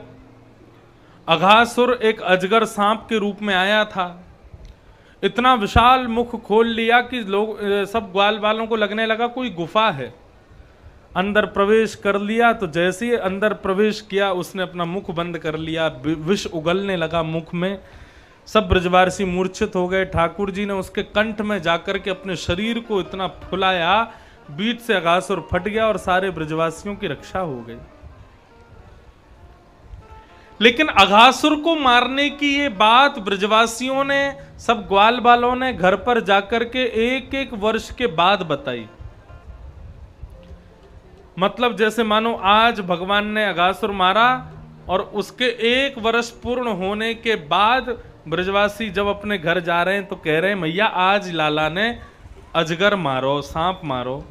अघासुर एक अजगर सांप के रूप में आया था। इतना विशाल मुख खोल लिया कि लोग सब ग्वाल वालों को लगने लगा कोई गुफा है। अंदर प्रवेश कर लिया तो जैसे ही अंदर प्रवेश किया उसने अपना मुख बंद कर लिया, विष उगलने लगा मुख में। सब ब्रजवासी मूर्छित हो गए। ठाकुर जी ने उसके कंठ में जाकर के अपने शरीर को इतना फुलाया, बीच से अघासुर फट गया और सारे ब्रजवासियों की रक्षा हो गई। लेकिन अघासुर को मारने की ये बात ब्रजवासियों ने, सब ग्वाल बालों ने घर पर जाकर के एक एक वर्ष के बाद बताई। मतलब जैसे मानो आज भगवान ने अघासुर मारा और उसके एक वर्ष पूर्ण होने के बाद ब्रजवासी जब अपने घर जा रहे हैं तो कह रहे हैं मैया आज लाला ने अजगर मारो, सांप मारो।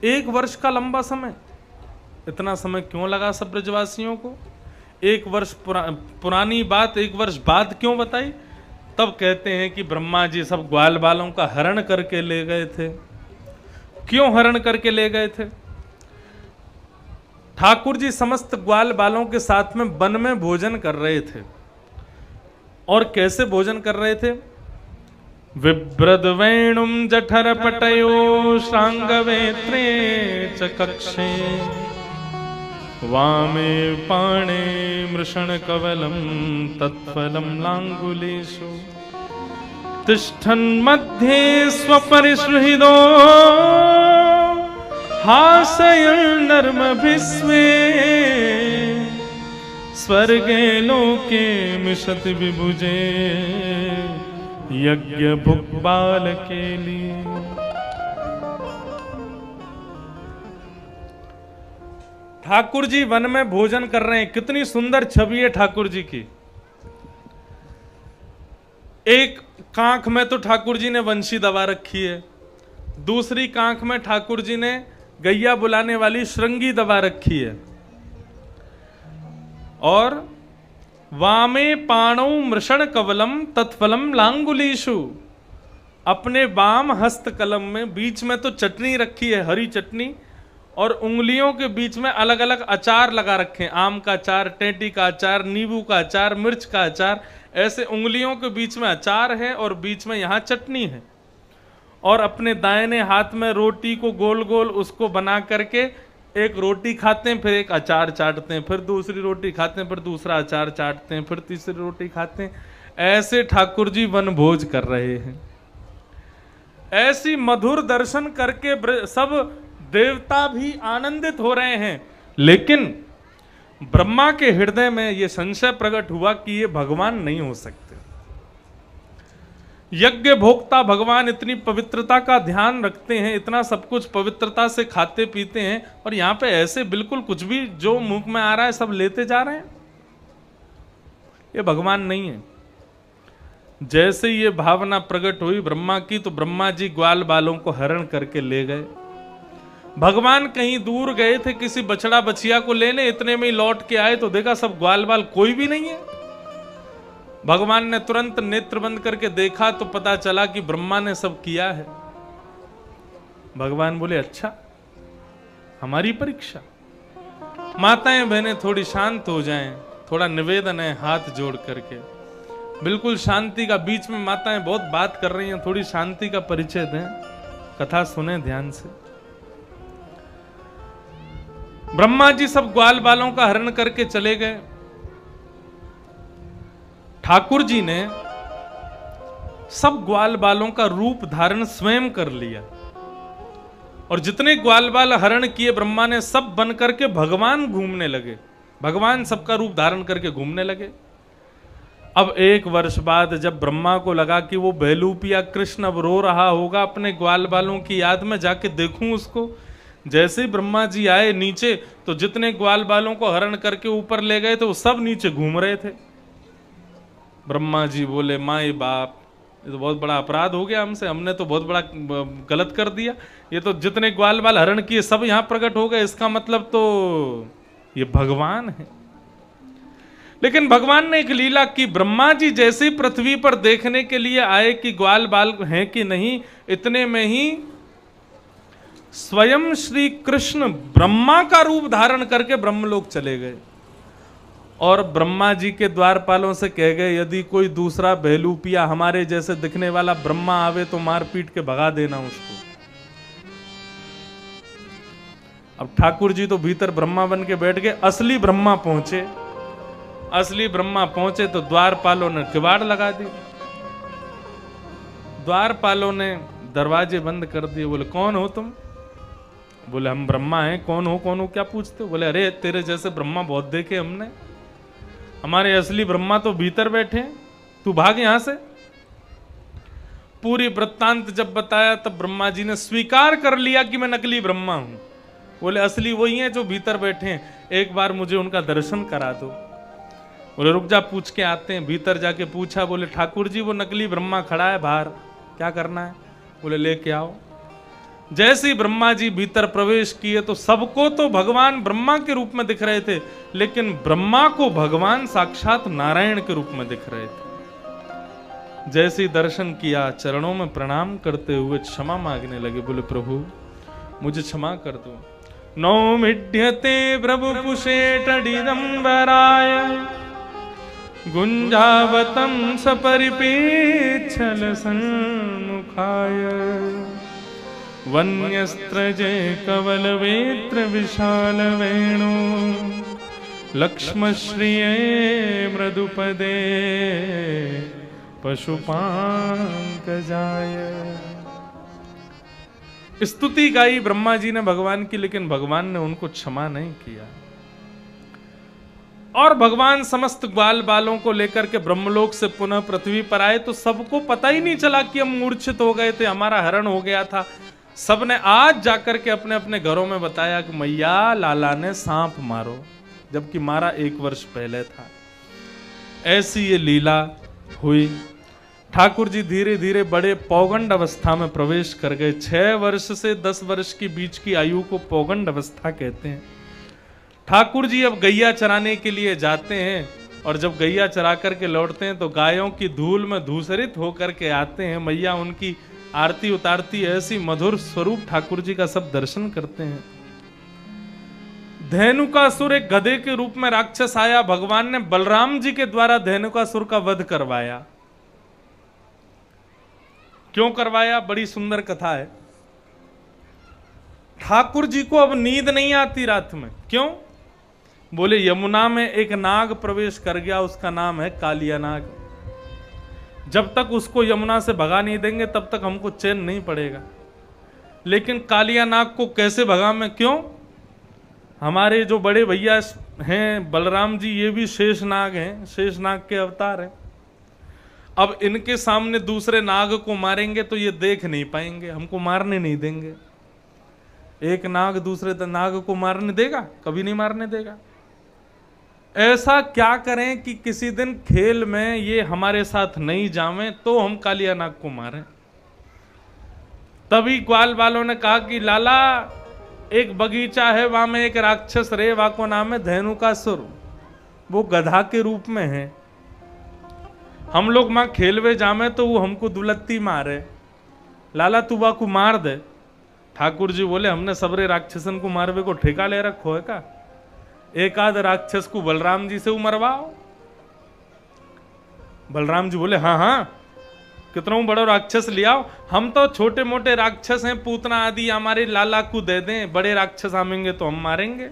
एक वर्ष का लंबा समय, इतना समय क्यों लगा सब ब्रजवासियों को? एक वर्ष पुरानी बात एक वर्ष बाद क्यों बताई? तब कहते हैं कि ब्रह्मा जी सब ग्वाल बालों का हरण करके ले गए थे। क्यों हरण करके ले गए थे? ठाकुर जी समस्त ग्वाल बालों के साथ में वन में भोजन कर रहे थे। और कैसे भोजन कर रहे थे? विभ्रद वेणुम जठर पटयो श्रांगवेत्रे च कक्षे वामे पाणे मृषण कवलम तत्फलम लांगुलेषु तिष्ठन् मध्ये स्वपरिसृहिदो हासयन् नर्मभिस्वे स्वर्गे लोके मिषति विभुजे यज्ञ भुक् बालकेली। ठाकुर जी वन में भोजन कर रहे हैं। कितनी सुंदर छवि है ठाकुर जी की। एक कांख में तो ठाकुर जी ने वंशी दबा रखी है, दूसरी कांख में ठाकुर जी ने गैया बुलाने वाली श्रृंगी दबा रखी है। और वामे पाणौ मृषण कवलम तत्फलम लांगुलीषु, अपने वाम हस्त कलम में बीच में तो चटनी रखी है, हरी चटनी, और उंगलियों के बीच में अलग अलग अचार लगा रखे हैं। आम का अचार, टेंटी का अचार, नींबू का अचार, मिर्च का अचार, ऐसे उंगलियों के बीच में अचार है और बीच में यहाँ चटनी है। और अपने दाहिने हाथ में रोटी को गोल गोल उसको बना करके एक रोटी खाते हैं, फिर एक अचार चाटते हैं, फिर दूसरी रोटी खाते हैं, फिर दूसरा अचार चाटते हैं, फिर तीसरी रोटी खाते हैं। ऐसे ठाकुर जी वन भोज कर रहे हैं। ऐसी मधुर दर्शन करके सब देवता भी आनंदित हो रहे हैं। लेकिन ब्रह्मा के हृदय में यह संशय प्रकट हुआ कि ये भगवान नहीं हो सकते। यज्ञ भोक्ता भगवान इतनी पवित्रता का ध्यान रखते हैं, इतना सब कुछ पवित्रता से खाते पीते हैं, और यहां पे ऐसे बिल्कुल कुछ भी जो मुंह में आ रहा है सब लेते जा रहे हैं। ये भगवान नहीं है। जैसे ये भावना प्रकट हुई ब्रह्मा की, तो ब्रह्मा जी ग्वाल बालों को हरण करके ले गए। भगवान कहीं दूर गए थे किसी बछड़ा बछिया को लेने, इतने में ही लौट के आए तो देखा सब ग्वाल बाल कोई भी नहीं है। भगवान ने तुरंत नेत्र बंद करके देखा तो पता चला कि ब्रह्मा ने सब किया है। भगवान बोले अच्छा, हमारी परीक्षा। माताएं बहनें थोड़ी शांत हो जाएं, थोड़ा निवेदन है हाथ जोड़ करके, बिल्कुल शांति का। बीच में माताएं बहुत बात कर रही हैं, थोड़ी शांति का परिचय दें, कथा सुने ध्यान से। ब्रह्मा जी सब ग्वाल बालों का हरण करके चले गए। ठाकुर जी ने सब ग्वाल बालों का रूप धारण स्वयं कर लिया, और जितने ग्वाल बाल हरण किए ब्रह्मा ने सब बन करके भगवान घूमने लगे। भगवान सबका रूप धारण करके घूमने लगे। अब 1 वर्ष बाद जब ब्रह्मा को लगा कि वो बहलूपिया कृष्ण अब रो रहा होगा अपने ग्वाल बालों की याद में, जाके देखूं उसको। जैसे ही ब्रह्मा जी आए नीचे, तो जितने ग्वाल बालों को हरण करके ऊपर ले गए थे वो सब नीचे घूम रहे थे। ब्रह्मा जी बोले माए बाप, ये तो बहुत बड़ा अपराध हो गया हमसे, हमने तो बहुत बड़ा गलत कर दिया। ये तो जितने ग्वाल बाल हरण किए सब यहां प्रकट हो गए, इसका मतलब तो ये भगवान है। लेकिन भगवान ने एक लीला की। ब्रह्मा जी जैसे ही पृथ्वी पर देखने के लिए आए कि ग्वाल बाल हैं कि नहीं, इतने में ही स्वयं श्री कृष्ण ब्रह्मा का रूप धारण करके ब्रह्मलोक चले गए, और ब्रह्मा जी के द्वारपालों से कह गए यदि कोई दूसरा बहलूपिया हमारे जैसे दिखने वाला ब्रह्मा आवे तो मार पीट के भगा देना उसको। अब ठाकुर जी तो भीतर ब्रह्मा बन के बैठ गए। असली ब्रह्मा पहुंचे, असली ब्रह्मा पहुंचे तो द्वारपालों ने किवाड़ लगा दिए। द्वारपालों ने दरवाजे बंद कर दिए। बोले कौन हो तुम? बोले हम ब्रह्मा हैं। कौन हो क्या पूछते हो? बोले अरे तेरे जैसे ब्रह्मा बहुत देखे हमने, हमारे असली ब्रह्मा तो भीतर बैठे हैं, तू भाग यहां से। पूरी वृत्तांत जब बताया तब ब्रह्मा जी ने स्वीकार कर लिया कि मैं नकली ब्रह्मा हूं। बोले असली वही हैं जो भीतर बैठे हैं, एक बार मुझे उनका दर्शन करा दो। बोले रुक जा पूछ के आते हैं। भीतर जाके पूछा, बोले ठाकुर जी वो नकली ब्रह्मा खड़ा है बाहर, क्या करना है? बोले लेके आओ। जैसे ही ब्रह्मा जी भीतर प्रवेश किए तो सबको तो भगवान ब्रह्मा के रूप में दिख रहे थे, लेकिन ब्रह्मा को भगवान साक्षात नारायण के रूप में दिख रहे थे। जैसे ही दर्शन किया चरणों में प्रणाम करते हुए क्षमा मांगने लगे। बोले प्रभु मुझे क्षमा कर दो। नौमिड्यते प्रभु पुषेटडिदंबराय गुंजावतं सपरिपेच्छल सन्मुखाय वन्यस्त्रजे कवलवेत्र विशाल वेणु लक्ष्मश्रिये मृदुपदे पशुपांकजाय। स्तुति गाई ब्रह्मा जी ने भगवान की, लेकिन भगवान ने उनको क्षमा नहीं किया। और भगवान समस्त ग्वाल बालों को लेकर के ब्रह्मलोक से पुनः पृथ्वी पर आए तो सबको पता ही नहीं चला कि हम मूर्छित हो गए थे, हमारा हरण हो गया था। सबने आज जाकर के अपने अपने घरों में बताया कि मैया लाला ने सांप मारो, जबकि मारा 1 वर्ष पहले था। ऐसी ये लीला हुई। ठाकुर जी धीरे धीरे बड़े पौगंड अवस्था में प्रवेश कर गए। 6 वर्ष से 10 वर्ष के बीच की आयु को पौगंड अवस्था कहते हैं। ठाकुर जी अब गैया चराने के लिए जाते हैं, और जब गैया चरा करके लौटते हैं तो गायों की धूल में धूसरित होकर के आते हैं। मैया उनकी आरती उतारती, ऐसी मधुर स्वरूप ठाकुर जी का सब दर्शन करते हैं। धेनुकासुर एक गधे के रूप में राक्षस आया, भगवान ने बलराम जी के द्वारा धेनुकासुर का वध करवाया। क्यों करवाया? बड़ी सुंदर कथा है। ठाकुर जी को अब नींद नहीं आती रात में। क्यों? बोले यमुना में एक नाग प्रवेश कर गया, उसका नाम है कालिया नाग। जब तक उसको यमुना से भगा नहीं देंगे तब तक हमको चैन नहीं पड़ेगा। लेकिन कालिया नाग को कैसे भगा में? क्यों? हमारे जो बड़े भैया हैं बलराम जी, ये भी शेष नाग हैं, शेष नाग के अवतार हैं। अब इनके सामने दूसरे नाग को मारेंगे तो ये देख नहीं पाएंगे, हमको मारने नहीं देंगे। एक नाग दूसरे नाग को मारने देगा? कभी नहीं मारने देगा। ऐसा क्या करें कि किसी दिन खेल में ये हमारे साथ नहीं जावें तो हम कालिया नाग को मारें। तभी ग्वाल वालों ने कहा कि लाला एक बगीचा है, वहां में एक राक्षस रहे, वहां को नाम है धेनुकासुर, वो गधा के रूप में है। हम लोग वहां खेलवे जामे तो वो हमको दुलत्ती मारे, लाला तू वाकू मार दे। ठाकुर जी बोले हमने सबरे राक्षसन को मारवे को ठेका ले रखो है का? एक आध राक्षस को बलराम जी से उमरवाओ। बलराम जी बोले हाँ हाँ कितना बड़ा राक्षस ले आओ, हम तो छोटे मोटे राक्षस हैं, पूतना आदि हमारे लाला को दे दें, बड़े राक्षस आएंगे तो हम मारेंगे।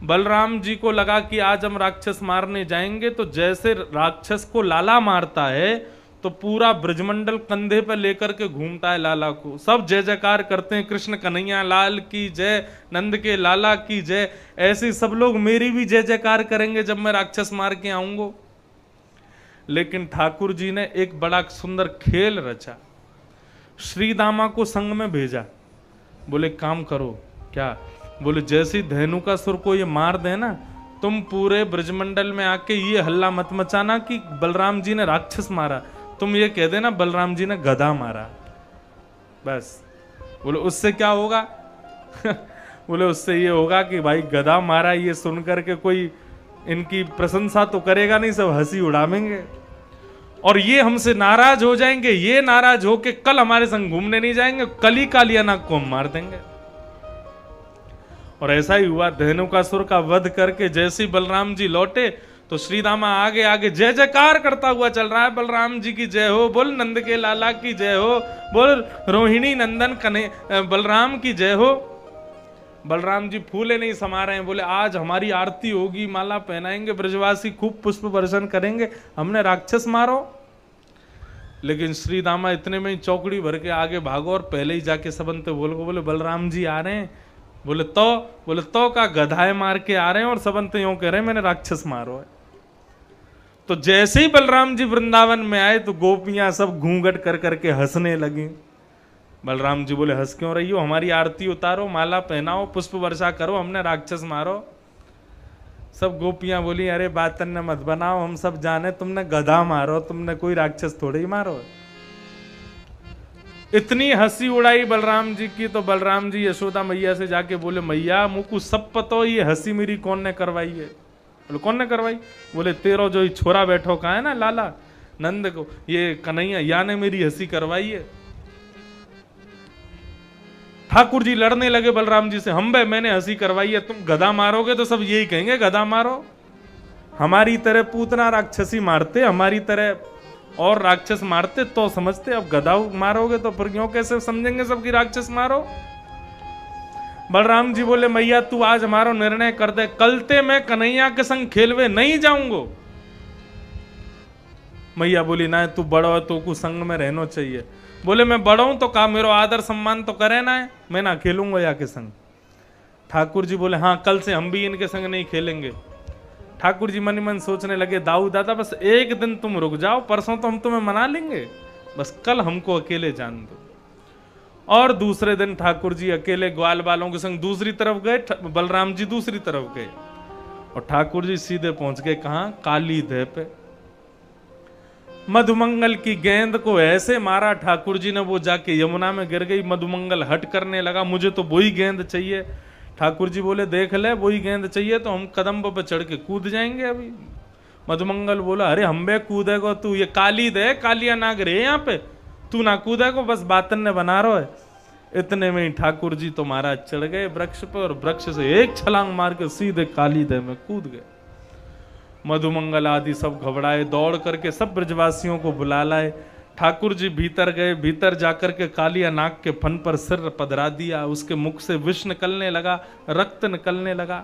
बलराम जी को लगा कि आज हम राक्षस मारने जाएंगे तो जैसे राक्षस को लाला मारता है तो पूरा ब्रजमंडल कंधे पर लेकर के घूमता है लाला को, सब जय जयकार करते हैं, कृष्ण कन्हैया लाल की जय, नंद के लाला की जय। ऐसे सब लोग मेरी भी जय जयकार करेंगे जब मैं राक्षस मार के आऊंगा। लेकिन ठाकुर जी ने एक बड़ा सुंदर खेल रचा, श्री दामा को संग में भेजा। बोले काम करो। क्या? बोले जैसे धेनुकासुर को ये मार देना, तुम पूरे ब्रजमंडल में आके ये हल्ला मत मचाना कि बलराम जी ने राक्षस मारा, तुम ये कह देना बलराम जी ने गधा मारा, बस। बोले उससे क्या होगा? बोले उससे ये होगा कि भाई गधा मारा, ये सुनकर के कोई इनकी प्रशंसा तो करेगा नहीं, सब हंसी उड़ावेंगे और ये हमसे नाराज हो जाएंगे। ये नाराज होके कल हमारे संग घूमने नहीं जाएंगे, कल ही कालिया नाग को हम मार देंगे। और ऐसा ही हुआ, धेनुकासुर का वध करके जैसे ही बलराम जी लौटे तो श्री दामा आगे आगे जय जयकार करता हुआ चल रहा है, बलराम जी की जय हो, बोल नंद के लाला की जय हो, बोल रोहिणी नंदन कने बलराम की जय हो। बलराम जी फूले नहीं समा रहे हैं, बोले आज हमारी आरती होगी, माला पहनाएंगे, ब्रजवासी खूब पुष्प वर्षण करेंगे, हमने राक्षस मारो। लेकिन श्री दामा इतने में ही चौकड़ी भर के आगे भागो और पहले ही जाके सबंते बोले बलराम जी आ रहे हैं। बोले तो का गधाए मार के आ रहे हैं और सबंते यूं कह रहे हैं मैंने राक्षस मारो है। तो जैसे ही बलराम जी वृंदावन में आए तो गोपियां सब घूंघट कर करके हंसने लगी। बलराम जी बोले हंस क्यों रही हो, हमारी आरती उतारो, माला पहनाओ, पुष्प वर्षा करो, हमने राक्षस मारो। सब गोपियां बोली अरे बातन ने मत बनाओ, हम सब जाने तुमने गधा मारो, तुमने कोई राक्षस थोड़े ही मारो। इतनी हंसी उड़ाई बलराम जी की तो बलराम जी यशोदा मैया से जाके बोले मैया मुझको सब पता हो, ये हंसी मेरी कौन ने करवाई है? बोले कौन ने करवाई? बोले तेरो जो छोरा बैठो का है ना लाला नंद को, ये कन्हैया या ने मेरी हंसी करवाई है। ठाकुर जी लड़ने लगे बलराम जी से, हम बे मैंने हंसी करवाई है, तुम गधा मारोगे तो सब यही कहेंगे गधा मारो। हमारी तरह पूतना राक्षसी मारते, हमारी तरह और राक्षस मारते तो समझते, अब गधा मारोगे तो फिर क्यों कैसे समझेंगे सबकी राक्षस मारो। बलराम जी बोले मैया तू आज हमारा निर्णय कर दे, कलते मैं कन्हैया के संग खेलवे नहीं जाऊंगा। मैया बोली ना तू बड़ा है तो को संग में रहना चाहिए। बोले मैं बड़ा हूं तो का मेरा आदर सम्मान तो करे ना है, मैं ना खेलूंगा या के संग। ठाकुर जी बोले हाँ कल से हम भी इनके संग नहीं खेलेंगे। ठाकुर जी मन ही मन सोचने लगे दाऊ दादा बस एक दिन तुम रुक जाओ, परसों तो हम तुम्हें मना लेंगे, बस कल हमको अकेले जान दो। और दूसरे दिन ठाकुर जी अकेले ग्वाल वालों के संग दूसरी तरफ गए, बलराम जी दूसरी तरफ गए और ठाकुर जी सीधे पहुंच गए कहां? काली दह पे। मधुमंगल की गेंद को ऐसे मारा ठाकुर जी ने, वो जाके यमुना में गिर गई। मधुमंगल हट करने लगा, मुझे तो वही गेंद चाहिए। ठाकुर जी बोले देख ले वही गेंद चाहिए तो हम कदम पर चढ़ के कूद जाएंगे अभी। मधुमंगल बोला अरे हम बे कूदेगो तू, ये काली दे कालिया नाग रे यहाँ पे, तू ना कूदेगो, बस बातन ने बना रहा है। इतने में ही ठाकुर जी तो महाराज चढ़ गए वृक्ष पे और वृक्ष से एक छलांग मार के सीधे काली दह में कूद गए। मधुमंगल आदि सब घबराए, दौड़ करके सब ब्रजवासियों को बुला लाए। ठाकुर जी भीतर गए, भीतर जाकर के कालिया नाग के फन पर सिर पधरा दिया, उसके मुख से विष निकलने लगा, रक्त निकलने लगा।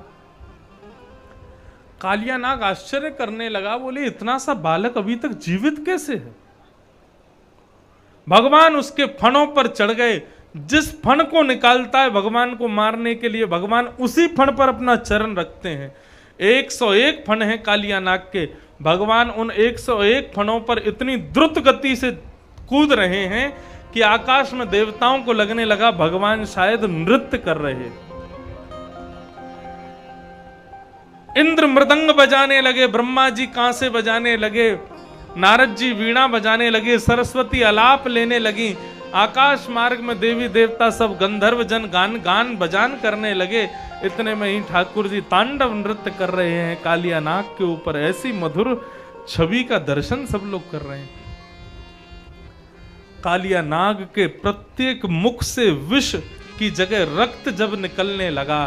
कालिया नाग आश्चर्य करने लगा, बोले इतना सा बालक अभी तक जीवित कैसे है? भगवान उसके फनों पर चढ़ गए, जिस फन को निकालता है भगवान को मारने के लिए, भगवान उसी फन पर अपना चरण रखते हैं। 101 फन है कालिया नाग के, भगवान उन 101 फणों पर इतनी द्रुत गति से कूद रहे हैं कि आकाश में देवताओं को लगने लगा भगवान शायद नृत्य कर रहे। इंद्र मृदंग बजाने लगे, ब्रह्मा जी कांसे बजाने लगे, नारद जी वीणा बजाने लगे, सरस्वती अलाप लेने लगी, आकाश मार्ग में देवी देवता सब गंधर्व जन गान बजान करने लगे। इतने में ही ठाकुर जी तांडव नृत्य कर रहे हैं कालिया नाग के ऊपर। ऐसी मधुर छवि का दर्शन सब लोग कर रहे हैं। कालिया नाग के प्रत्येक मुख से विष की जगह रक्त जब निकलने लगा,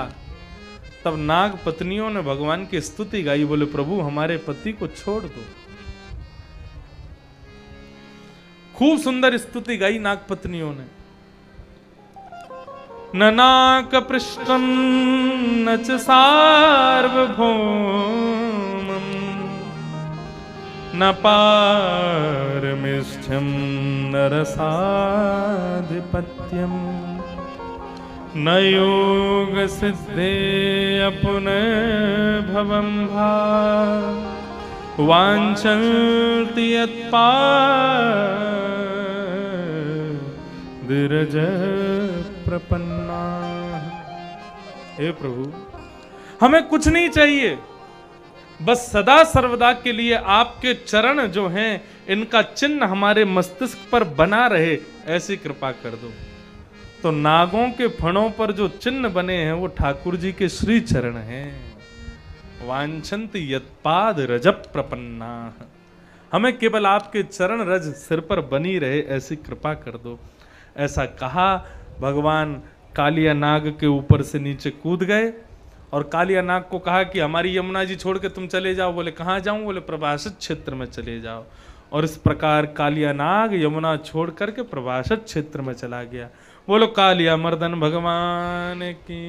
तब नाग पत्नियों ने भगवान की स्तुति गाई, बोले प्रभु हमारे पति को छोड़ दो। खूब सुंदर स्तुति गाई नाग पत्नियों ने। न नाक पृष्ठम न च सार्वभौमम् न पारमेष्ठ्यम न रसाधिपत्यम न योग सिद्धे अपुनर्भवं भा वाञ्छन्ति यत्पादिरज प्रपन्ना। हे प्रभु हमें कुछ नहीं चाहिए, बस सदा सर्वदा के लिए आपके चरण जो हैं इनका चिन्ह हमारे मस्तिष्क पर बना रहे, ऐसी कृपा कर दो। तो नागों के फणों पर जो चिन्ह बने हैं वो ठाकुर जी के श्री चरण हैं। वांछन्ति यत्पाद रज प्रपन्ना, हमें केवल आपके चरण रज सिर पर बनी रहे, ऐसी कृपा कर दो। ऐसा कहा, भगवान कालिया नाग के ऊपर से नीचे कूद गए और कालिया नाग को कहा कि हमारी यमुना जी छोड़ के तुम चले जाओ। बोले कहाँ जाऊं? बोले प्रभाषित क्षेत्र में चले जाओ। और इस प्रकार कालिया नाग यमुना छोड़ करके प्रभाषित क्षेत्र में चला गया। बोलो कालिया मर्दन भगवान की।